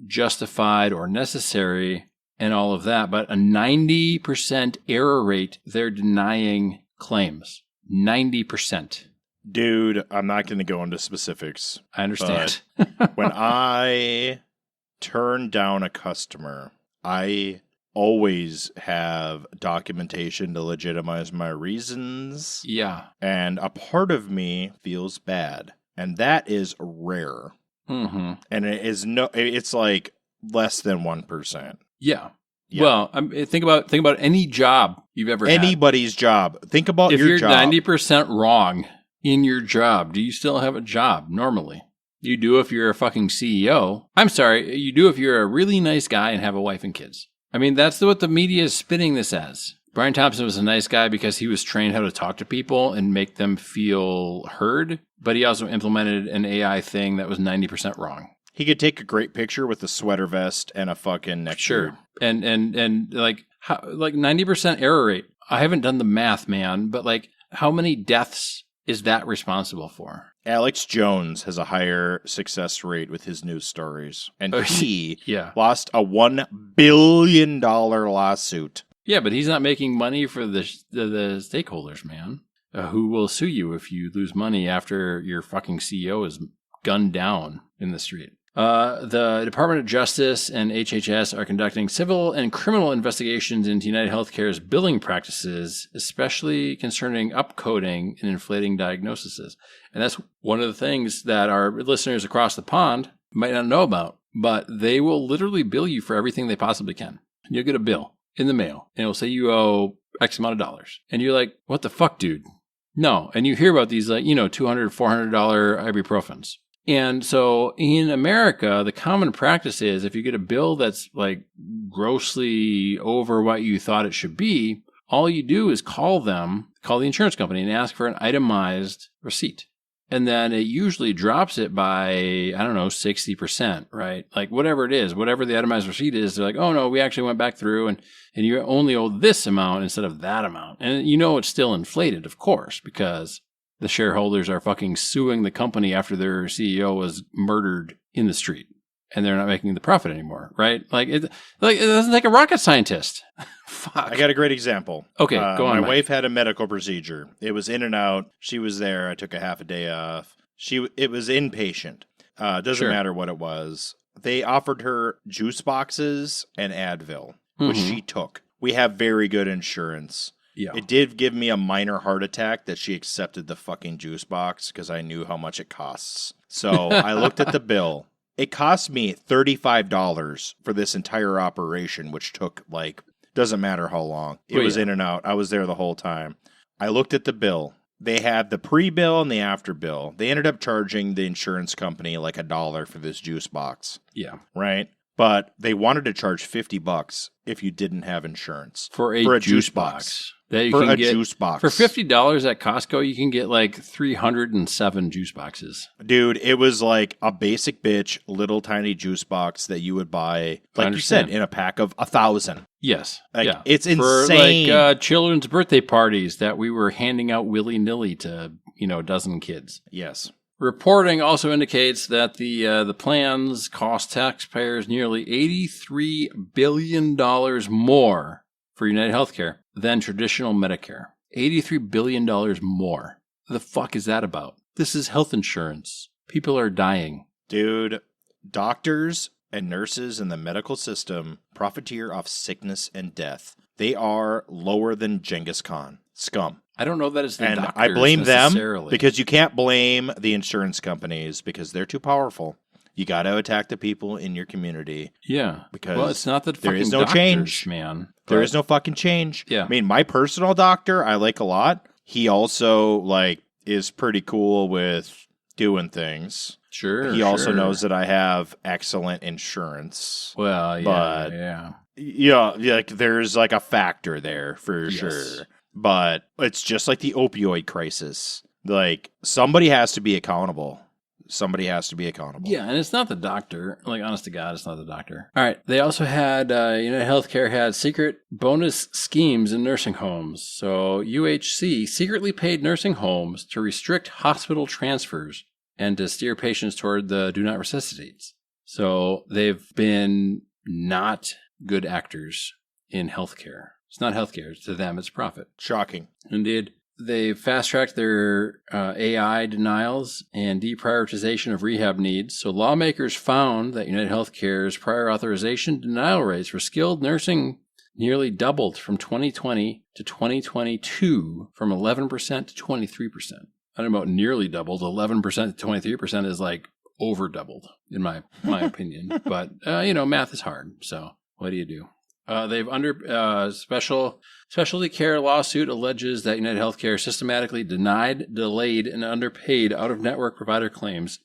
justified or necessary? And all of that, but a 90% error rate, they're denying claims. 90%. Dude, I'm not going to go into specifics. I understand. When I turn down a customer, I always have documentation to legitimize my reasons. Yeah. And a part of me feels bad. And that is rare. Mm-hmm. And it's less than 1%. Yeah. Well, think about any job you've ever had. Anybody's job. Think about your job. If you're 90% wrong in your job, do you still have a job normally? You do if you're a fucking CEO. I'm sorry, you do if you're a really nice guy and have a wife and kids. I mean, that's what the media is spinning this as. Brian Thompson was a nice guy because he was trained how to talk to people and make them feel heard, but he also implemented an AI thing that was 90% wrong. He could take a great picture with a sweater vest and a fucking neck beard. And 90% error rate. I haven't done the math, man, but how many deaths is that responsible for? Alex Jones has a higher success rate with his news stories, and he lost a $1 billion lawsuit. Yeah, but he's not making money for the stakeholders, man. who will sue you if you lose money after your fucking CEO is gunned down in the street. The Department of Justice and HHS are conducting civil and criminal investigations into UnitedHealthcare's billing practices, especially concerning upcoding and inflating diagnoses. And that's one of the things that our listeners across the pond might not know about, but they will literally bill you for everything they possibly can. You'll get a bill in the mail, and it'll say you owe X amount of dollars. And you're like, what the fuck, dude? No. And you hear about these, like, $200, $400 ibuprofens. And so in America, the common practice is if you get a bill that's like grossly over what you thought it should be, all you do is call the insurance company and ask for an itemized receipt. And then it usually drops it by, 60%, right? Like whatever it is, whatever the itemized receipt is, they're like, oh no, we actually went back through and you only owe this amount instead of that amount. And it's still inflated, of course, because the shareholders are fucking suing the company after their CEO was murdered in the street. And they're not making the profit anymore, right? It doesn't take a rocket scientist. Fuck. I got a great example. Okay, go on. My wife had a medical procedure. It was in and out. She was there. I took a half a day off. It was inpatient. Doesn't matter what it was. They offered her juice boxes and Advil, which she took. We have very good insurance. Yeah. It did give me a minor heart attack that she accepted the fucking juice box because I knew how much it costs. So I looked at the bill. It cost me $35 for this entire operation, which took, doesn't matter how long. It was in and out. I was there the whole time. I looked at the bill. They had the pre-bill and the after bill. They ended up charging the insurance company like $1 for this juice box. Yeah. Right? But they wanted to charge $50 if you didn't have insurance. For a juice box. That you can get, juice box. For $50 at Costco, you can get 307 juice boxes. Dude, it was like a basic bitch, little tiny juice box that you would buy, like you said, in a pack of 1,000. Yes. It's insane. For children's birthday parties that we were handing out willy-nilly to, a dozen kids. Yes. Reporting also indicates that the plans cost taxpayers nearly $83 billion more for UnitedHealthcare than traditional Medicare. $83 billion more. The fuck is that about? This is health insurance. People are dying. Dude, doctors and nurses in the medical system profiteer off sickness and death. They are lower than Genghis Khan. Scum. I don't know that it's the doctors I blame them because you can't blame the insurance companies because they're too powerful. You got to attack the people in your community. Yeah. Because it's not that there is no doctors, change, man. There is no fucking change. Yeah. I mean, my personal doctor, I like a lot. He also is pretty cool with doing things. Sure. He also knows that I have excellent insurance. Well, yeah. But there's a factor there for sure. But it's just like the opioid crisis. Somebody has to be accountable. Yeah, and it's not the doctor. Honest to God, it's not the doctor. All right. They also had, UnitedHealthcare had secret bonus schemes in nursing homes. So UHC secretly paid nursing homes to restrict hospital transfers and to steer patients toward the do not resuscitates. So they've been not good actors in healthcare. It's not healthcare. To them, it's profit. Shocking. Indeed. They fast-tracked their AI denials and deprioritization of rehab needs. So lawmakers found that UnitedHealthcare's prior authorization denial rates for skilled nursing nearly doubled from 2020 to 2022 from 11% to 23%. I don't know about nearly doubled. 11% to 23% is over doubled, in my opinion. But, math is hard. So what do you do? They've specialty care lawsuit alleges that UnitedHealthcare systematically denied, delayed, and underpaid out-of-network provider claims,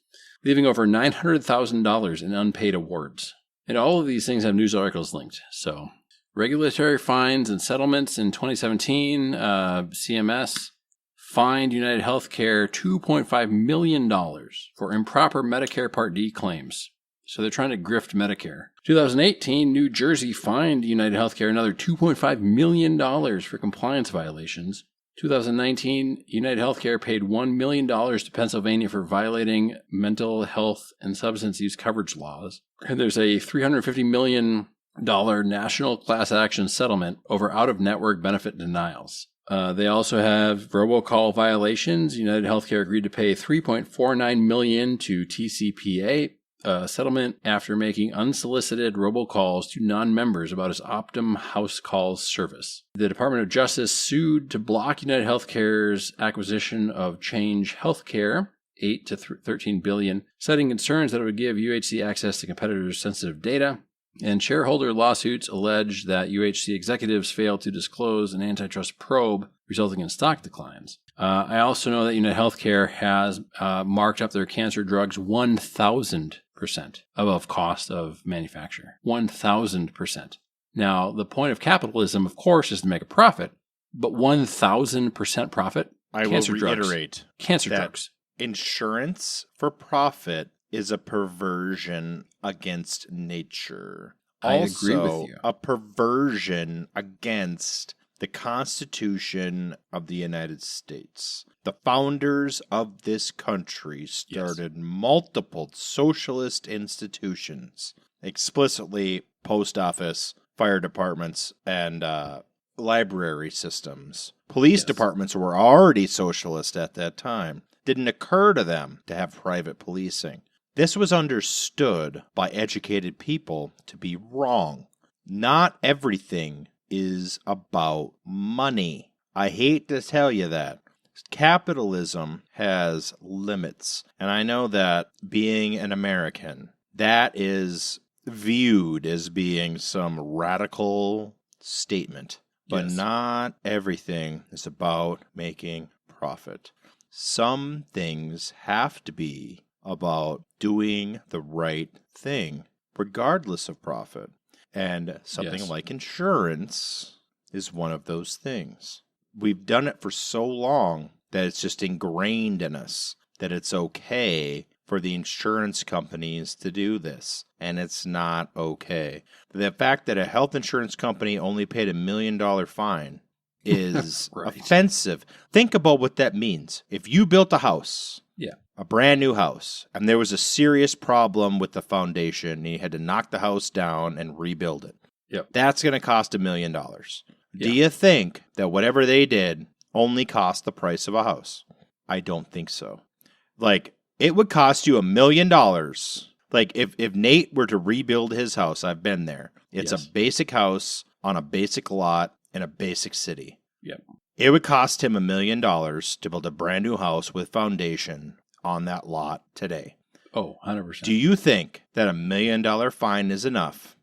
leaving over $900,000 in unpaid awards. And all of these things have news articles linked. So, regulatory fines and settlements in 2017, CMS fined UnitedHealthcare $2.5 million for improper Medicare Part D claims. So they're trying to grift Medicare. 2018, New Jersey fined UnitedHealthcare another $2.5 million for compliance violations. 2019, UnitedHealthcare paid $1 million to Pennsylvania for violating mental health and substance use coverage laws. And there's a $350 million national class action settlement over out-of-network benefit denials. They also have robocall violations. UnitedHealthcare agreed to pay $3.49 million to TCPA settlement after making unsolicited robocalls to non-members about its Optum House Calls service. The Department of Justice sued to block UnitedHealthcare's acquisition of Change Healthcare, $8 to $13 billion, citing concerns that it would give UHC access to competitors' sensitive data. And shareholder lawsuits allege that UHC executives failed to disclose an antitrust probe, resulting in stock declines. I also know that UnitedHealthcare has marked up their cancer drugs 1,000% above cost of manufacture. 1,000%. Now, the point of capitalism, of course, is to make a profit, but 1,000% profit? I will reiterate Cancer drugs. Insurance for profit is a perversion against nature. I agree with you. A perversion against the Constitution of the United States. The founders of this country started multiple socialist institutions, explicitly post office, fire departments, and library systems. Police departments were already socialist at that time. Didn't occur to them to have private policing. This was understood by educated people to be wrong. Not everything is about money. I hate to tell you that. Capitalism has limits. And I know that being an American, that is viewed as being some radical statement. But not everything is about making profit. Some things have to be about doing the right thing, regardless of profit. And something like insurance is one of those things. We've done it for so long that it's just ingrained in us that it's okay for the insurance companies to do this. And it's not okay. The fact that a health insurance company only paid $1 million fine is offensive. Think about what that means. If you built a house, a brand new house, and there was a serious problem with the foundation, and you had to knock the house down and rebuild it, that's going to cost $1 million. Do you think that whatever they did only cost the price of a house? I don't think so. Like, it would cost you $1 million. Like, if Nate were to rebuild his house, I've been there. It's a basic house on a basic lot in a basic city. It would cost him $1 million to build a brand new house with foundation on that lot today. Oh, 100%. Do you think that $1 million fine is enough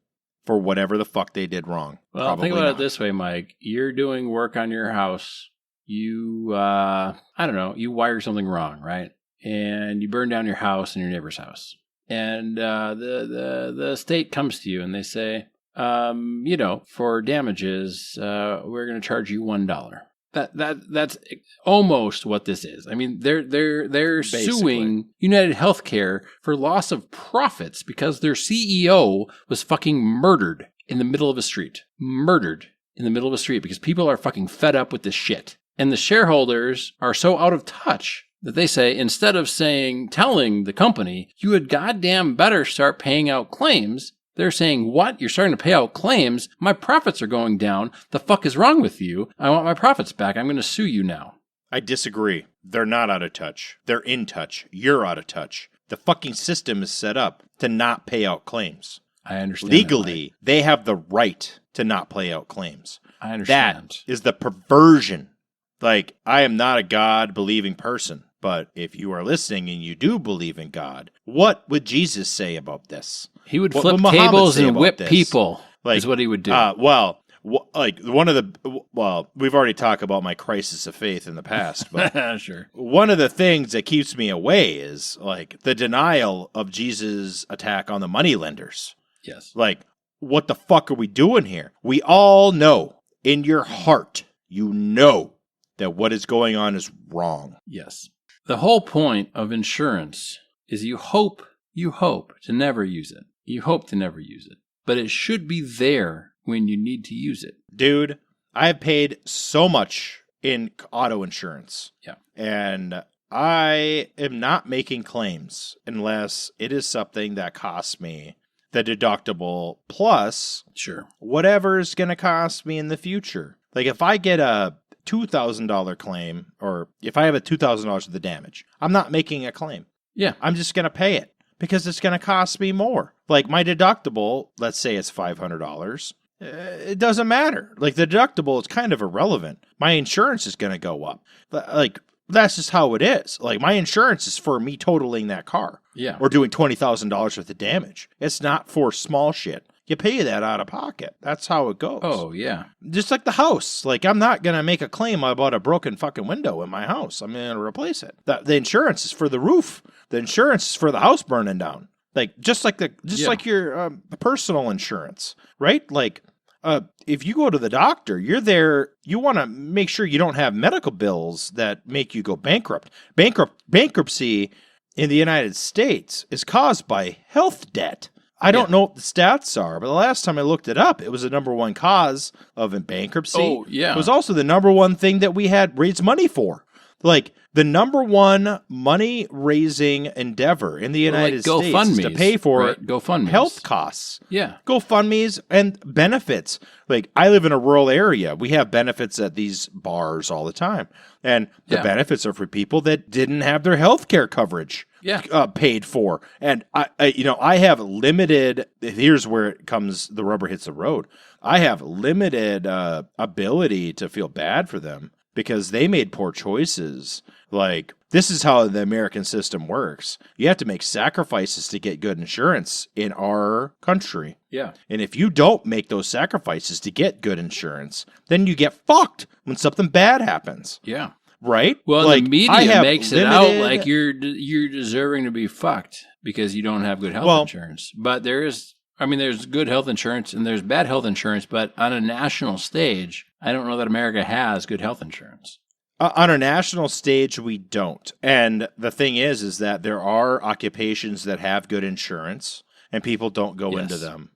for whatever the fuck they did wrong? Well, Probably think about not. it this way, Mike. You're doing work on your house. You, I don't know, you wire something wrong, right? And you burn down your house and your neighbor's house. And the state comes to you and they say, for damages, we're going to charge you $1. That's almost what this is. I mean, they're suing UnitedHealthcare for loss of profits because their CEO was fucking murdered in the middle of a street. Murdered in the middle of a street because people are fucking fed up with this shit. And the shareholders are so out of touch that they say, instead of telling the company, you had goddamn better start paying out claims, they're saying, what? You're starting to pay out claims? My profits are going down. The fuck is wrong with you? I want my profits back. I'm going to sue you now. I disagree. They're not out of touch. They're in touch. You're out of touch. The fucking system is set up to not pay out claims. I understand. Legally, they have the right to not pay out claims. I understand. That is the perversion. Like, I am not a God-believing person, but if you are listening and you do believe in God, what would Jesus say about this? He would flip tables and whip people, is what he would do. We've already talked about my crisis of faith in the past, but sure. One of the things that keeps me away is, like, the denial of Jesus' attack on the moneylenders. Yes. Like, what the fuck are we doing here? We all know, in your heart, you know that what is going on is wrong. Yes. The whole point of insurance is you hope to never use it. You hope to never use it. But it should be there when you need to use it. Dude, I have paid so much in auto insurance. Yeah. And I am not making claims unless it is something that costs me the deductible plus whatever is going to cost me in the future. Like if I get a $2,000 claim, or if I have a $2,000 of the damage, I'm not making a claim. Yeah. I'm just going to pay it because it's going to cost me more. Like my deductible, let's say it's $500. It doesn't matter. Like the deductible is kind of irrelevant. My insurance is going to go up. Like that's just how it is. Like my insurance is for me totaling that car. Yeah. Or doing $20,000 worth of damage. It's not for small shit. You pay that out of pocket. That's how it goes. Oh, yeah. Just like the house. Like, I'm not going to make a claim about a broken fucking window in my house. I'm going to replace it. The insurance is for the roof. The insurance is for the house burning down. Like, just like your personal insurance, right? Like, if you go to the doctor, you're there, you want to make sure you don't have medical bills that make you go bankrupt. Bankruptcy in the United States is caused by health debt. I don't know what the stats are, but the last time I looked it up, it was the number one cause of bankruptcy. Oh, yeah. It was also the number one thing that we had raised money for. Like, the number one money-raising endeavor in the United States is to pay for health costs. Yeah. GoFundMes and benefits. Like, I live in a rural area. We have benefits at these bars all the time. And the benefits are for people that didn't have their health care coverage paid for. And, I have limited, here's where it comes, the rubber hits the road. I have limited ability to feel bad for them because they made poor choices. Like, this is how the American system works. You have to make sacrifices to get good insurance in our country. Yeah. And if you don't make those sacrifices to get good insurance, then you get fucked when something bad happens. Yeah. Right? Well, like, the media makes it out like you're deserving to be fucked because you don't have good health insurance. But there's good health insurance and there's bad health insurance, but on a national stage, I don't know that America has good health insurance. On a national stage, we don't. And the thing is that there are occupations that have good insurance and people don't go into them.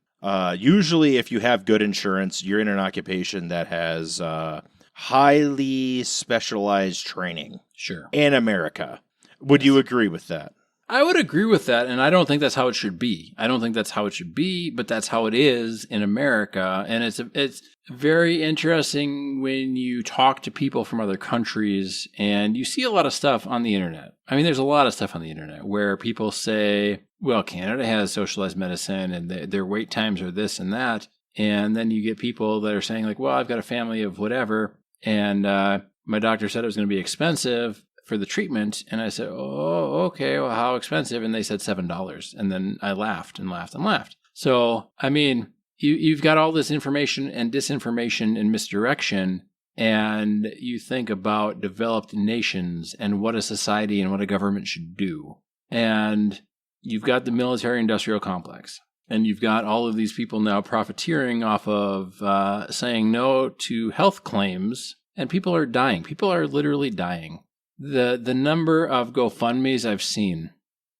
Usually, if you have good insurance, you're in an occupation that has highly specialized training. Sure. In America. Would you agree with that? I would agree with that, and I don't think that's how it should be. I don't think that's how it should be, but that's how it is in America. And it's very interesting when you talk to people from other countries, and you see a lot of stuff on the internet. I mean, there's a lot of stuff on the internet where people say, well, Canada has socialized medicine, and their wait times are this and that. And then you get people that are saying, like, well, I've got a family of whatever, and my doctor said it was going to be expensive for the treatment. And I said, oh, okay, well, how expensive? And they said $7. And then I laughed and laughed and laughed. So, I mean, you've got all this information and disinformation and misdirection, and you think about developed nations and what a society and what a government should do. And you've got the military-industrial complex. And you've got all of these people now profiteering off of saying no to health claims, and people are dying. People are literally dying. The number of GoFundMes I've seen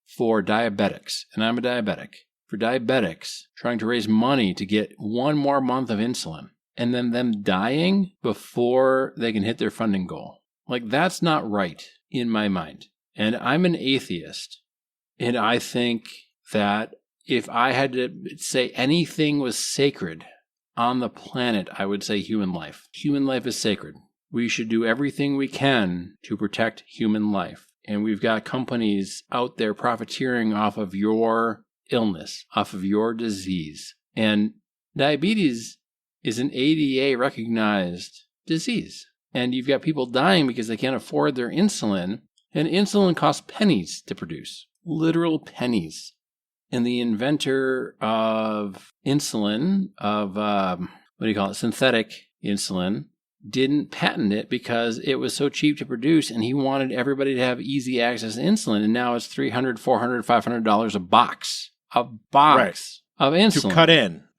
for diabetics, and I'm a diabetic, for diabetics trying to raise money to get one more month of insulin, and then them dying before they can hit their funding goal. Like, that's not right in my mind. And I'm an atheist, and I think that if I had to say anything was sacred on the planet, I would say human life. Human life is sacred. We should do everything we can to protect human life. And we've got companies out there profiteering off of your illness, off of your disease. And diabetes is an ADA recognized disease. And you've got people dying because they can't afford their insulin. And insulin costs pennies to produce, literal pennies. And the inventor of insulin, synthetic insulin, didn't patent it because it was so cheap to produce, and he wanted everybody to have easy access to insulin. And now it's $300, $400, $500 a box of insulin.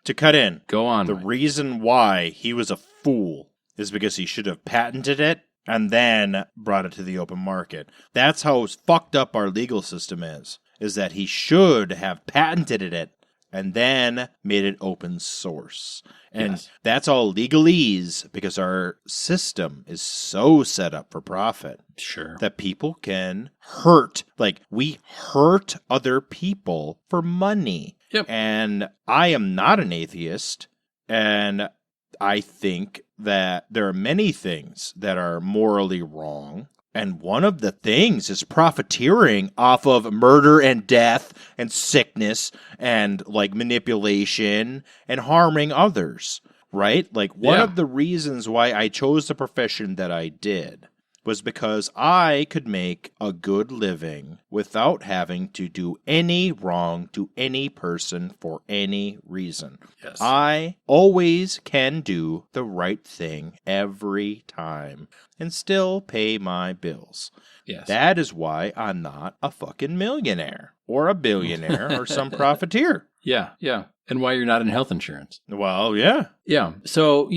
To cut in. Go on. The reason why he was a fool is because he should have patented it and then brought it to the open market. That's how fucked up our legal system is that he should have patented it and then made it open source. And that's all legalese because our system is so set up for profit. Sure. That people can hurt. Like, we hurt other people for money. Yep. And I am not an atheist, and I think that there are many things that are morally wrong. And one of the things is profiteering off of murder and death and sickness and like manipulation and harming others, right? Like one of the reasons why I chose the profession that I did was because I could make a good living without having to do any wrong to any person for any reason. Yes. I always can do the right thing every time and still pay my bills. Yes. That is why I'm not a fucking millionaire or a billionaire or some profiteer. Yeah. And why you're not in health insurance. Well, yeah. Yeah. So,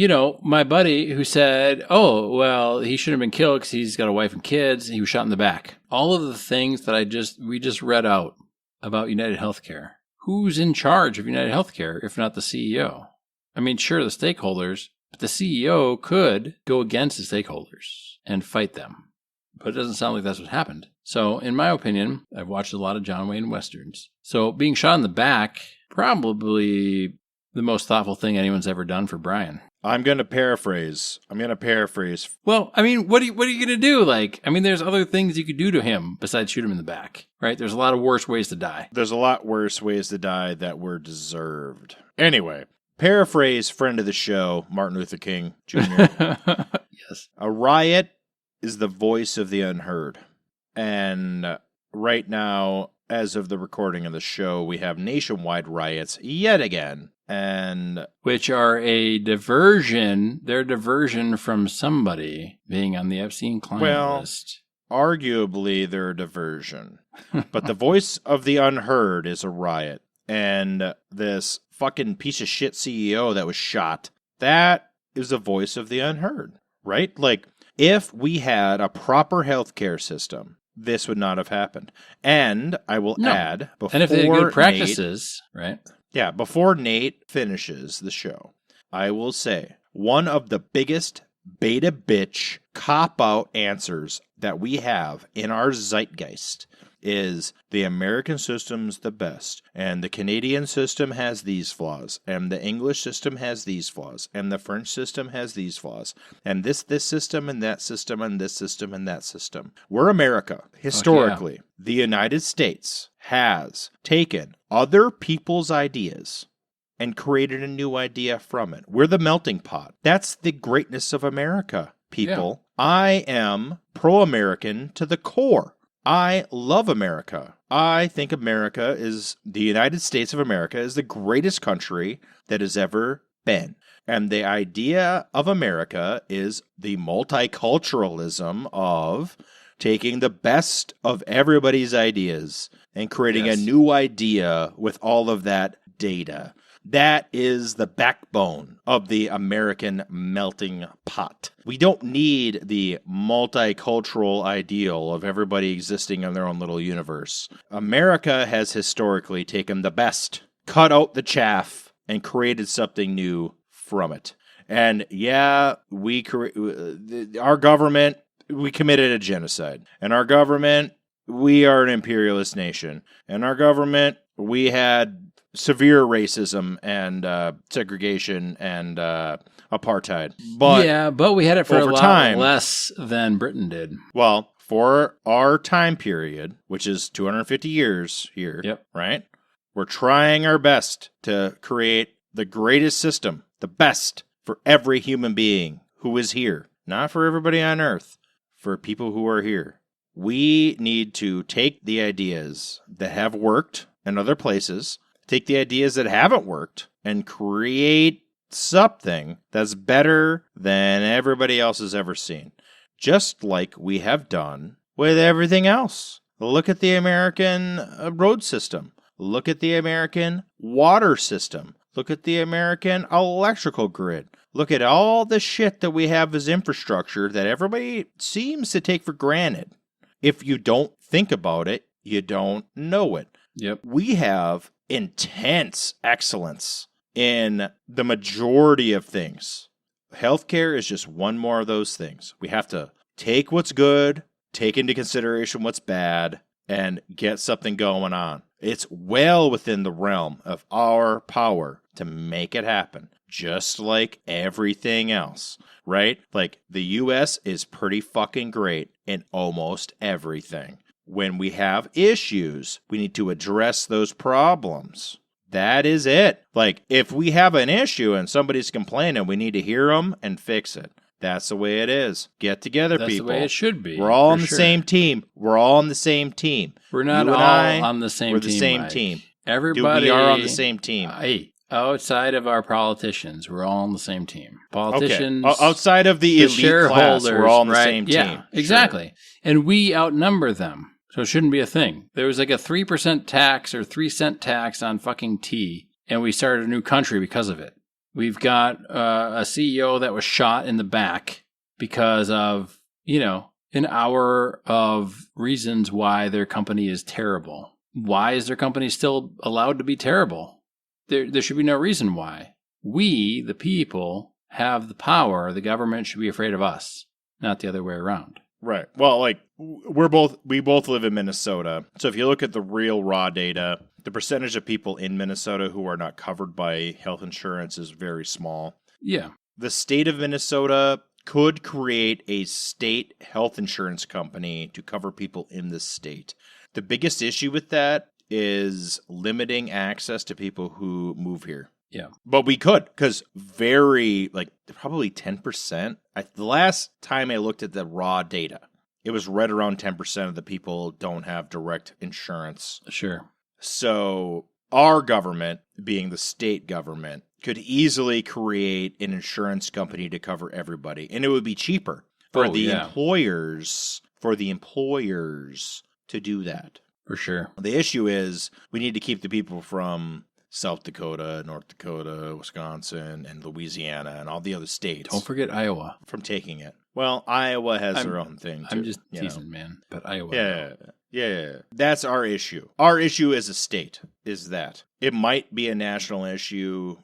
my buddy who said, oh, well, he shouldn't have been killed because he's got a wife and kids. And he was shot in the back. All of the things that we just read out about UnitedHealthcare. Who's in charge of UnitedHealthcare if not the CEO? I mean, sure, the stakeholders, but the CEO could go against the stakeholders and fight them. But it doesn't sound like that's what happened. So, in my opinion, I've watched a lot of John Wayne Westerns. So, being shot in the back, probably the most thoughtful thing anyone's ever done for Brian. I'm going to paraphrase. Well, I mean, what are you going to do? Like, I mean, there's other things you could do to him besides shoot him in the back, right? There's a lot of worse ways to die. There's a lot worse ways to die that were deserved. Anyway, paraphrase friend of the show, Martin Luther King Jr. Yes. A riot is the voice of the unheard. And right now, as of the recording of the show, we have nationwide riots yet again. And which are a diversion. They're a diversion from somebody being on the Epstein client list. Arguably, they're a diversion. But the voice of the unheard is a riot. And this fucking piece of shit CEO that was shot, that is the voice of the unheard, right? Like, if we had a proper healthcare system, this would not have happened. And I will add, before and if they had good practices, right? Yeah, before Nate finishes the show, I will say one of the biggest beta bitch cop-out answers that we have in our zeitgeist is the American system's the best, and the Canadian system has these flaws, and the English system has these flaws, and the French system has these flaws, and this system, and that system, and this system, and that system. We're America. Historically, the United States has taken other people's ideas and created a new idea from it. We're the melting pot. That's the greatness of America, people. Yeah. I am pro-American to the core. I love America. I think the United States of America is the greatest country that has ever been. And the idea of America is the multiculturalism of taking the best of everybody's ideas and creating a new idea with all of that data. That is the backbone of the American melting pot. We don't need the multicultural ideal of everybody existing in their own little universe. America has historically taken the best, cut out the chaff, and created something new from it. And our government, we committed a genocide. And our government, we are an imperialist nation. And our government, we had severe racism and segregation and apartheid. But we had it for a lot time, less than Britain did. Well, for our time period, which is 250 years here, right? We're trying our best to create the greatest system, the best for every human being who is here. Not for everybody on Earth, for people who are here. We need to take the ideas that have worked in other places, take the ideas that haven't worked, and create something that's better than everybody else has ever seen. Just like we have done with everything else. Look at the American road system. Look at the American water system. Look at the American electrical grid. Look at all the shit that we have as infrastructure that everybody seems to take for granted. If you don't think about it, you don't know it. Yep. We have intense excellence in the majority of things. Healthcare is just one more of those things. We have to take what's good, take into consideration what's bad, and get something going on. It's well within the realm of our power to make it happen, just like everything else, right? Like the U.S. is pretty fucking great in almost everything. When we have issues, we need to address those problems. That is it. Like, if we have an issue and somebody's complaining, we need to hear them and fix it. That's the way it is. Get together, That's people. That's the way it should be. We're all on the same team. We're all on the same team. We're not all on the same team. We're the same team. Everybody. We are on the same team. Outside of our politicians, we're all on the same team. Politicians. Okay. Outside of the elite shareholders, class, we're all on the same team. Yeah, exactly. Sure. And we outnumber them. So it shouldn't be a thing. There was like a 3% tax or 3-cent tax on fucking tea, and we started a new country because of it. We've got a CEO that was shot in the back because of, an hour of reasons why their company is terrible. Why is their company still allowed to be terrible? There should be no reason why. We, the people, have the power. The government should be afraid of us, not the other way around. Right. Well, like we both live in Minnesota. So if you look at the real raw data, the percentage of people in Minnesota who are not covered by health insurance is very small. Yeah. The state of Minnesota could create a state health insurance company to cover people in the state. The biggest issue with that is limiting access to people who move here. Yeah. But we could, because probably 10%. The last time I looked at the raw data, it was right around 10% of the people don't have direct insurance. Sure. So our government, being the state government, could easily create an insurance company to cover everybody. And it would be cheaper for the employers to do that. For sure. The issue is we need to keep the people from South Dakota, North Dakota, Wisconsin, and Louisiana, and all the other states. Don't forget Iowa. From taking it. Well, Iowa has their own thing, too. I'm just teasing, man. But Iowa. Yeah. That's our issue. Our issue as a state is that it might be a national issue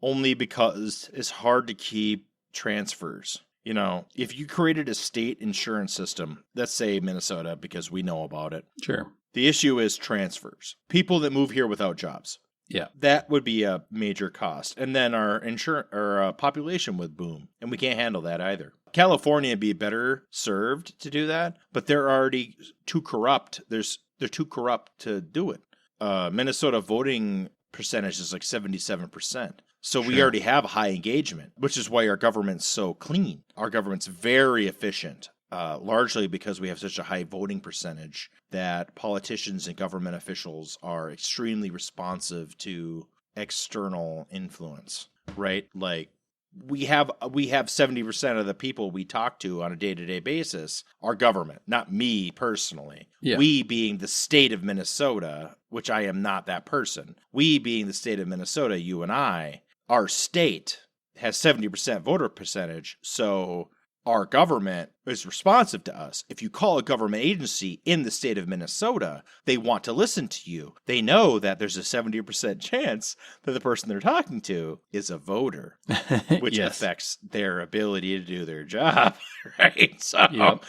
only because it's hard to keep transfers. If you created a state insurance system, let's say Minnesota, because we know about it. Sure. The issue is transfers. People that move here without jobs. Yeah. That would be a major cost. And then our population would boom. And we can't handle that either. California would be better served to do that, but they're already too corrupt. They're too corrupt to do it. Minnesota voting percentage is like 77%. So we already have high engagement, which is why our government's so clean. Our government's very efficient. Largely because we have such a high voting percentage that politicians and government officials are extremely responsive to external influence, right? Like we have 70% of the people we talk to on a day-to-day basis are government, not me personally. Yeah. We being the state of Minnesota, which I am not that person. We being the state of Minnesota, you and I, our state has 70% voter percentage, so our government is responsive to us. If you call a government agency in the state of Minnesota, they want to listen to you. They know that there's a 70% chance that the person they're talking to is a voter, which affects their ability to do their job, right? So,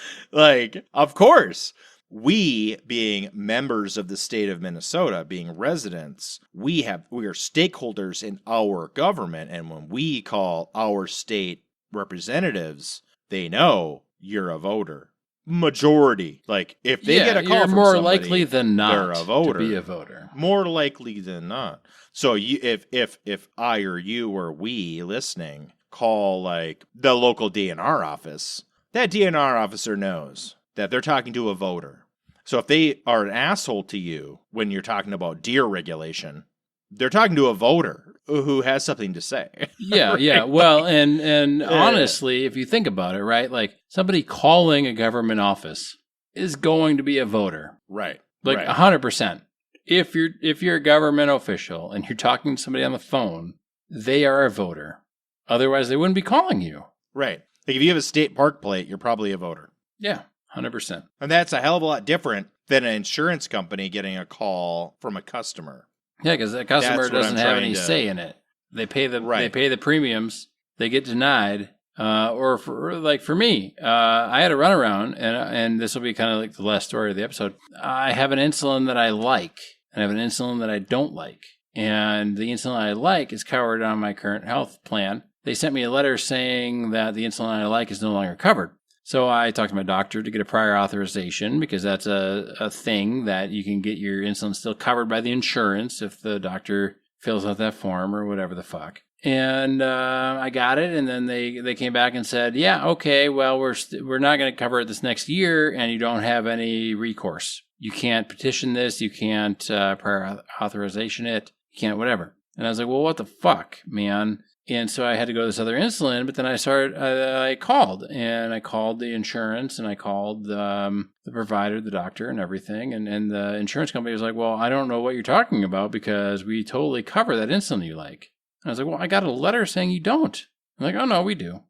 of course, we being members of the state of Minnesota, being residents, we are stakeholders in our government, and when we call our state representatives, they know you're a voter. Majority. Like, if they get a call from more somebody, likely than not they're a voter. to be a voter. More likely than not. So if I or you or we listening call like the local DNR office, that DNR officer knows that they're talking to a voter. So if they are an asshole to you when you're talking about deer regulation, they're talking to a voter who has something to say. Yeah, right? Yeah. Well, and honestly, if you think about it, right, like somebody calling a government office is going to be a voter. Right. Like 100%. If you're a government official and you're talking to somebody on the phone, they are a voter. Otherwise, they wouldn't be calling you. Right. Like if you have a state park plate, you're probably a voter. Yeah, 100%. And that's a hell of a lot different than an insurance company getting a call from a customer. Yeah, because the customer doesn't have any say in it. They pay the premiums. They get denied. Or for me, I had a runaround, and this will be kind of like the last story of the episode. I have an insulin that I like, and I have an insulin that I don't like. And the insulin I like is covered on my current health plan. They sent me a letter saying that the insulin I like is no longer covered. So I talked to my doctor to get a prior authorization, because that's a thing that you can get your insulin still covered by the insurance if the doctor fills out that form or whatever the fuck. And I got it, and then they came back and said, yeah, okay, well, we're not going to cover it this next year, and you don't have any recourse. You can't petition this, you can't prior authorization it, you can't whatever. And I was like, well, what the fuck, man? And so I had to go to this other insulin, but then I called the insurance, and I called the provider, the doctor, and everything. And the insurance company was like, well, I don't know what you're talking about, because we totally cover that insulin you like. And I was like, well, I got a letter saying you don't. I'm like, oh, no, we do.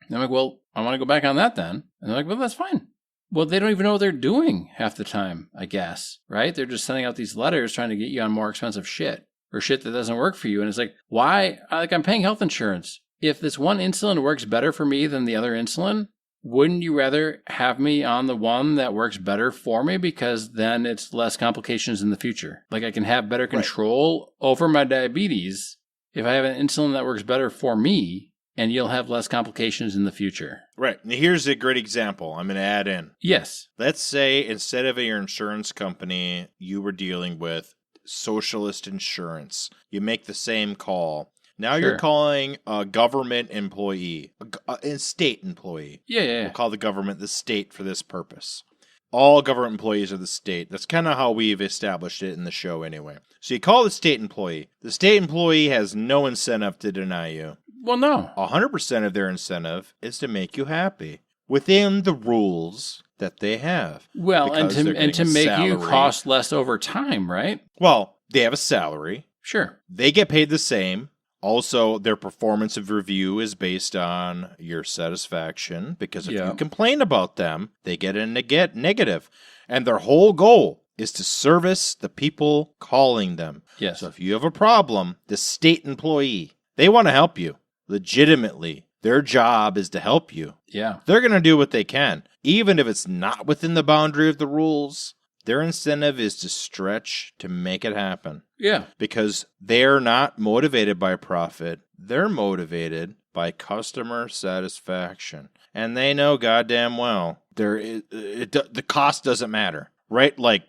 And I'm like, well, I want to go back on that then. And they're like, well, that's fine. Well, they don't even know what they're doing half the time, I guess, right? They're just sending out these letters trying to get you on more expensive shit, or shit that doesn't work for you. And it's like, why? Like, I'm paying health insurance. If this one insulin works better for me than the other insulin, wouldn't you rather have me on the one that works better for me? Because then it's less complications in the future. Like, I can have better control over my diabetes if I have an insulin that works better for me, and you'll have less complications in the future. Right. Now, here's a great example I'm going to add in. Yes. Let's say instead of your insurance company, you were dealing with socialist insurance. You make the same call. Now you're calling a government employee, a state employee. Yeah. We'll call the government the state for this purpose. All government employees are the state. That's kind of how we've established it in the show anyway. So you call the state employee. The state employee has no incentive to deny you. Well, no. 100% of their incentive is to make you happy within the rules that they have. Well, and to make you cost less over time, right? Well, they have a salary. Sure. They get paid the same. Also, their performance of review is based on your satisfaction, because if you complain about them, they get a negative. And their whole goal is to service the people calling them. Yes. So if you have a problem, the state employee, they want to help you legitimately. Their job is to help you. Yeah. They're going to do what they can. Even if it's not within the boundary of the rules, their incentive is to stretch to make it happen. Yeah. Because they're not motivated by profit. They're motivated by customer satisfaction. And they know goddamn well the cost doesn't matter, right? Like,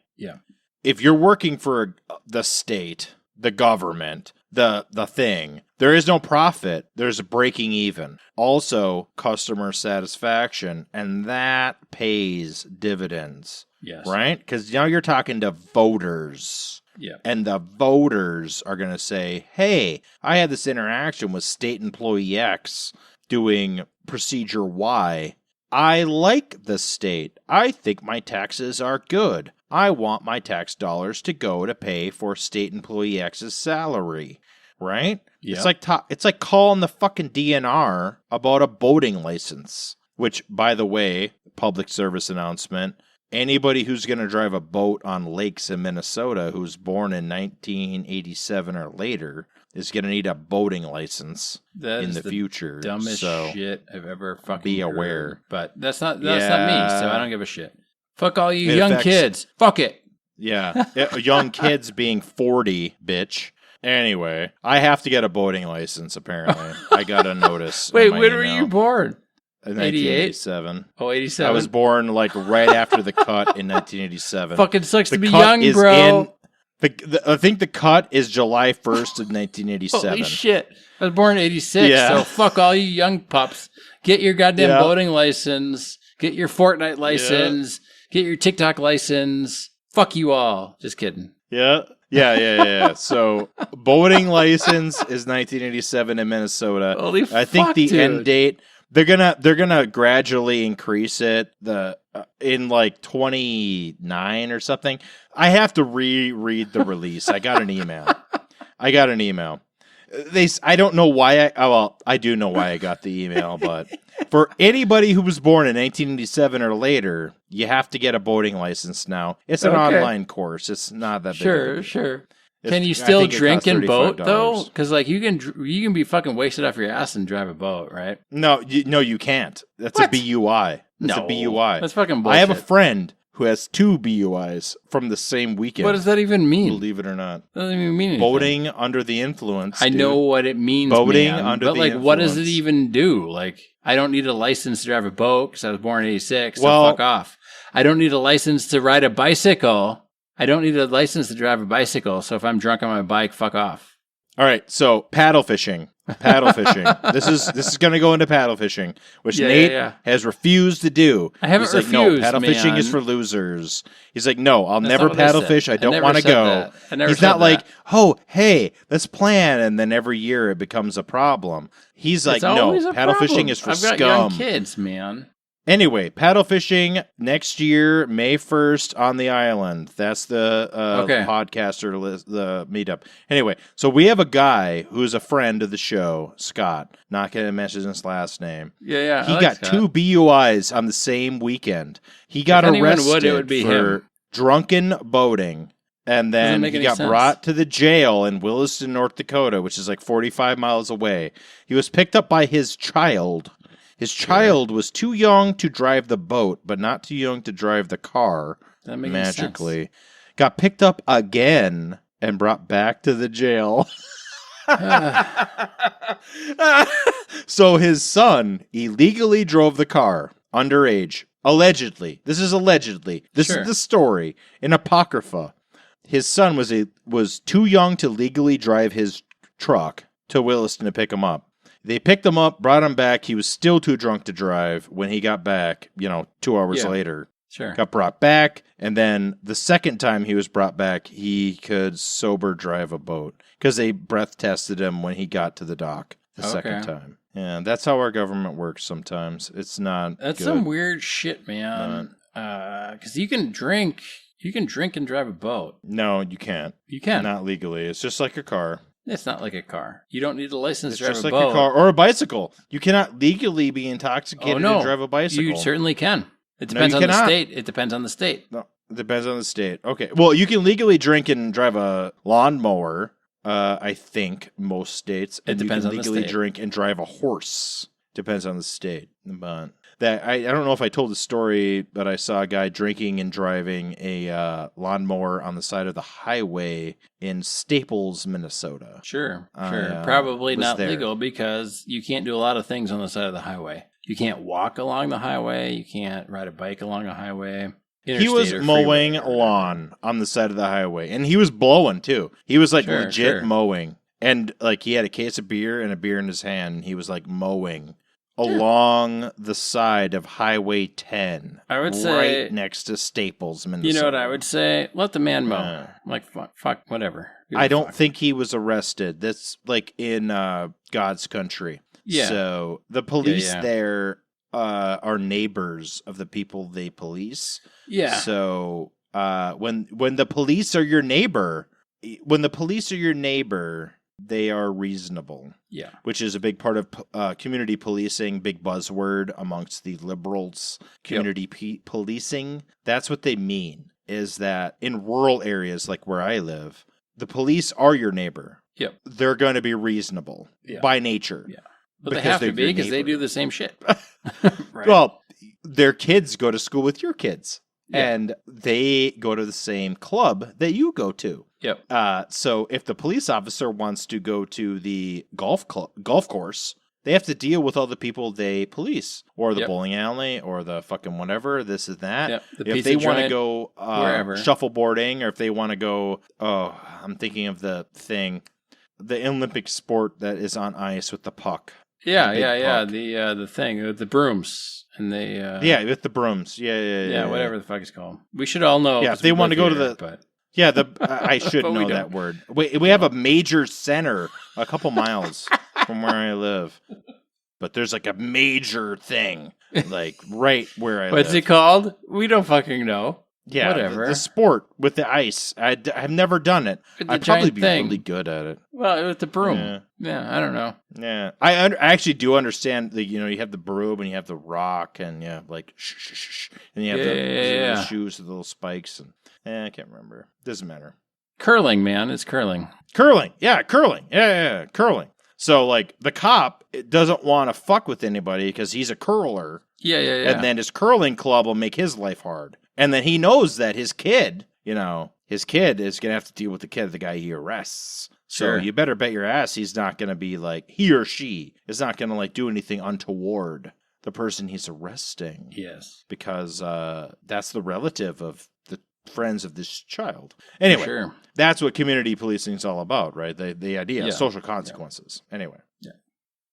if you're working for the state, the government, the thing, there is no profit. There's a breaking even. Also, customer satisfaction, and that pays dividends. Yes. Right? Because now you're talking to voters. Yeah. And the voters are going to say, hey, I had this interaction with state employee X doing procedure Y. I like the state. I think my taxes are good. I want my tax dollars to go to pay for state employee X's salary. Right? Yeah. It's like calling the fucking DNR about a boating license. Which, by the way, public service announcement, anybody who's going to drive a boat on lakes in Minnesota who's born in 1987 or later is going to need a boating license in the future. Dumbest shit I've ever fucking be heard. aware. But that's not me, so I don't give a shit. Fuck all you young kids. Fuck it. Yeah. Young kids being 40, bitch. Anyway, I have to get a boating license, apparently. I got a notice. Wait, when were you born? 1987. Oh, 87. I was born like right after the cut in 1987. Fucking sucks to be young, bro. I think the cut is July 1st of 1987. Holy shit. I was born in 86, so fuck all you young pups. Get your goddamn boating license. Get your Fortnite license. Get your TikTok license. Fuck you all. Just kidding. Yeah. So, boating license is 1987 in Minnesota. Holy fuck, I think the dude. end date, they're gonna gradually increase it in like 29 or something. I have to reread the release. I got an email. I don't know why I do know why I got the email, but for anybody who was born in 1987 or later, you have to get a boating license now. It's an online course. It's not that big. Sure. Can you still drink and boat though? Because like you can be fucking wasted off your ass and drive a boat, right? No, you can't. That's a BUI. That's a BUI. That's fucking bullshit. I have a friend who has 2 BUIs from the same weekend. What does that even mean? Believe it or not. That doesn't even mean anything. Boating under the influence. I know what it means, boating man, under but the like, influence. what does it even do? Like, I don't need a license to drive a boat because I was born in '86. So fuck off. I don't need a license to ride a bicycle. I don't need a license to drive a bicycle. So if I'm drunk on my bike, fuck off. All right, so paddle fishing. This is going to go into paddle fishing, which Nate has refused to do. I haven't refused. No, paddle fishing is for losers. He's like, no, I'll never paddle fish. I don't want to go. He's not like, oh, hey, let's plan, and then every year it becomes a problem. He's like, no, paddle fishing is for scum. I've got young kids, man. Anyway, paddle fishing next year, May 1st on the island. That's the podcaster list, the meetup. Anyway, so we have a guy who's a friend of the show, Scott. Not going to mention his last name. Yeah. He got Scott. 2 BUIs on the same weekend. He got arrested for drunken boating. And then he got brought to the jail in Williston, North Dakota, which is like 45 miles away. He was picked up by his child. His child was too young to drive the boat, but not too young to drive the car. That makes magically. Sense. Got picked up again and brought back to the jail. So his son illegally drove the car, underage, allegedly. This is allegedly. This is the story in Apocrypha. His son was too young to legally drive his truck to Williston to pick him up. They picked him up, brought him back. He was still too drunk to drive when he got back, 2 hours later. Sure. Got brought back. And then the second time he was brought back, he could sober drive a boat because they breath tested him when he got to the dock the second time. Yeah, that's how our government works sometimes. It's not That's good. some weird shit, man. Because you can drink and drive a boat. No, you can't. You can. Not legally. It's just like a car. It's not like a car. You don't need a license to drive a boat. It's just like a car or a bicycle. You cannot legally be intoxicated to drive a bicycle. You certainly can. It depends on the state. It depends on the state. No, it depends on the state. Okay. Well, you can legally drink and drive a lawnmower, I think, most states. And it depends on the state. You can legally drink and drive a horse. Depends on the state. But I don't know if I told the story, but I saw a guy drinking and driving a lawnmower on the side of the highway in Staples, Minnesota. Sure. Probably not legal because you can't do a lot of things on the side of the highway. You can't walk along the highway. You can't ride a bike along the highway. He was mowing lawn on the side of the highway, and he was blowing too. He was like legit mowing, and like he had a case of beer and a beer in his hand. And he was like mowing along the side of Highway 10. I would say right next to Staples, Minnesota. You know what I would say? Let the man mow. Like fuck, whatever. I don't think he was arrested. That's like in God's country. Yeah. So the police there are neighbors of the people they police. Yeah. So when the police are your neighbor, they are reasonable. Yeah. Which is a big part of community policing, big buzzword amongst the liberals. Community policing. That's what they mean, is that in rural areas like where I live, the police are your neighbor. Yep. They're going to be reasonable by nature. Yeah. But they have to be because they do the same shit. Right. Well, their kids go to school with your kids. Yeah. And they go to the same club that you go to. Yep. So if the police officer wants to go to the golf course, they have to deal with all the people they police, or the bowling alley, or the fucking whatever, this is that. Yep. If they want to go shuffleboarding, or if they want to go, I'm thinking of the Olympic sport that is on ice with the puck. Yeah. The thing with the brooms and they. With the brooms. Yeah. Whatever the fuck it's called. We should all know. Yeah, if they want to go to the. Yeah, I should know that word. We have a major center a couple miles from where I live, but there's like a major thing like right where I live. What's it called? We don't fucking know. Yeah, whatever. The sport with the ice. I've never done it. I'd probably be really good at it. Well, with the broom. Yeah, I don't know. Yeah, I actually do understand that. You have the broom and you have the rock and like shh, and you have the shoes with the little spikes and I can't remember. Doesn't matter. Curling, man. It's curling. Curling. Yeah, curling. Yeah, curling. So, like, the cop doesn't want to fuck with anybody because he's a curler. Yeah. And then his curling club will make his life hard. And then he knows that his kid, his kid is going to have to deal with the guy he arrests. So you better bet your ass he's not going to be like, he or she is not going to like do anything untoward the person he's arresting. Yes. Because that's the relative of the friends of this child. Anyway, that's what community policing is all about, right? The idea of social consequences. Yeah. Anyway. Yeah.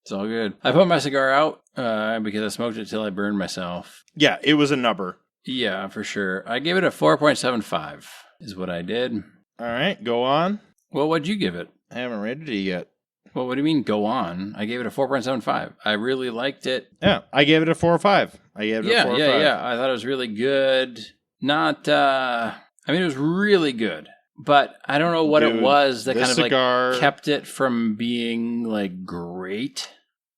It's all good. I put my cigar out because I smoked it till I burned myself. Yeah, it was a number. Yeah, for sure. I gave it a 4.75 is what I did. All right, go on. Well, what'd you give it? I haven't rated it yet. Well, what do you mean go on? I gave it a 4.75. I really liked it. Yeah, I gave it a 4 or 5. I gave it a 4 or 5. Yeah. I thought it was really good. It was really good. But I don't know what it was that kind of cigar, like kept it from being like great.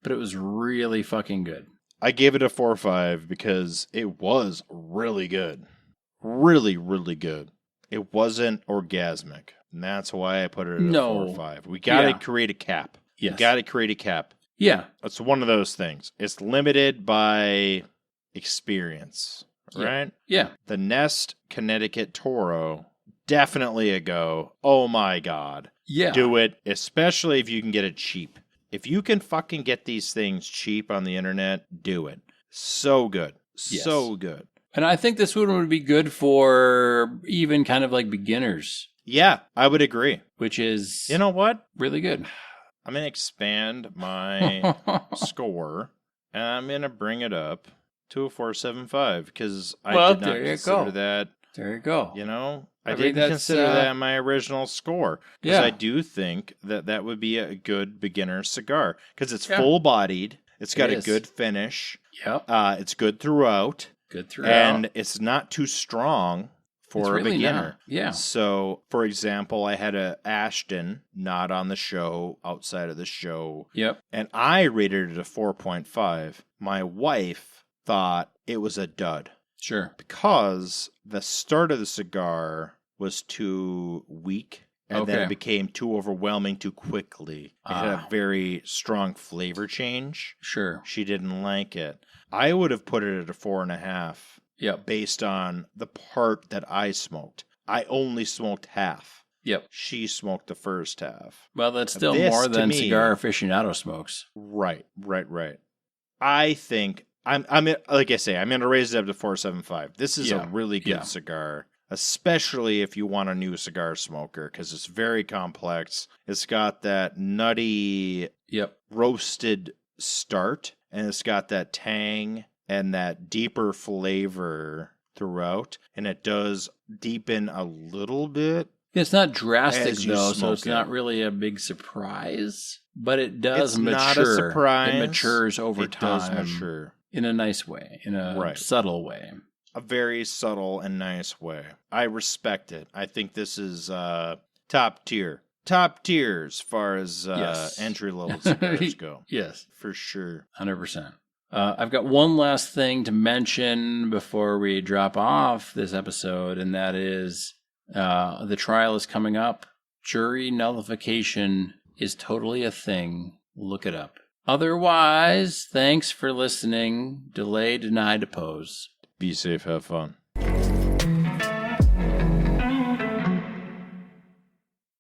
But it was really fucking good. I gave it a 4 or 5 because it was really good. Really, really good. It wasn't orgasmic. And that's why I put it at a 4 or 5. We got to create a cap. Yes. We got to create a cap. Yeah. It's one of those things. It's limited by experience, right? Yeah. The Nest Connecticut Toro, definitely a go. Oh my God. Yeah. Do it, especially if you can get it cheap. If you can fucking get these things cheap on the internet, do it. So good. Yes. So good. And I think this one would be good for even kind of like beginners. Yeah, I would agree. Which is... You know what? Really good. I'm going to expand my score, and I'm going to bring it up to a 4.75 because I did not consider that. There you go. I didn't consider that my original score because I do think that would be a good beginner cigar because it's full-bodied. It's got a good finish. Yep. It's good throughout. And it's not too strong for a beginner. Yeah. So, for example, I had a Ashton not on the show, outside of the show. Yep. And I rated it a 4.5. My wife thought it was a dud. Sure. Because the start of the cigar was too weak. And then it became too overwhelming too quickly. It had a very strong flavor change. Sure. She didn't like it. I would have put it at a 4.5. Yep. Based on the part that I smoked. I only smoked half. Yep. She smoked the first half. Well, that's still more than Cigar Aficionado smokes. Right. I think I'm like I say, I'm going to raise it up to 4.75. This is a really good cigar, especially if you want a new cigar smoker because it's very complex. It's got that nutty roasted start, and it's got that tang and that deeper flavor throughout, and it does deepen a little bit. It's not drastic, though, so it's not really a big surprise, but it does mature. It's not a surprise. It matures over time. It does mature. In a nice way, in a subtle way. A very subtle and nice way. I respect it. I think this is top tier. Top tier as far as entry-level cigars go. Yes. For sure. 100%. I've got one last thing to mention before we drop off this episode, and that is the trial is coming up. Jury nullification is totally a thing. Look it up. Otherwise, thanks for listening. Delay, deny, depose. Be safe, have fun.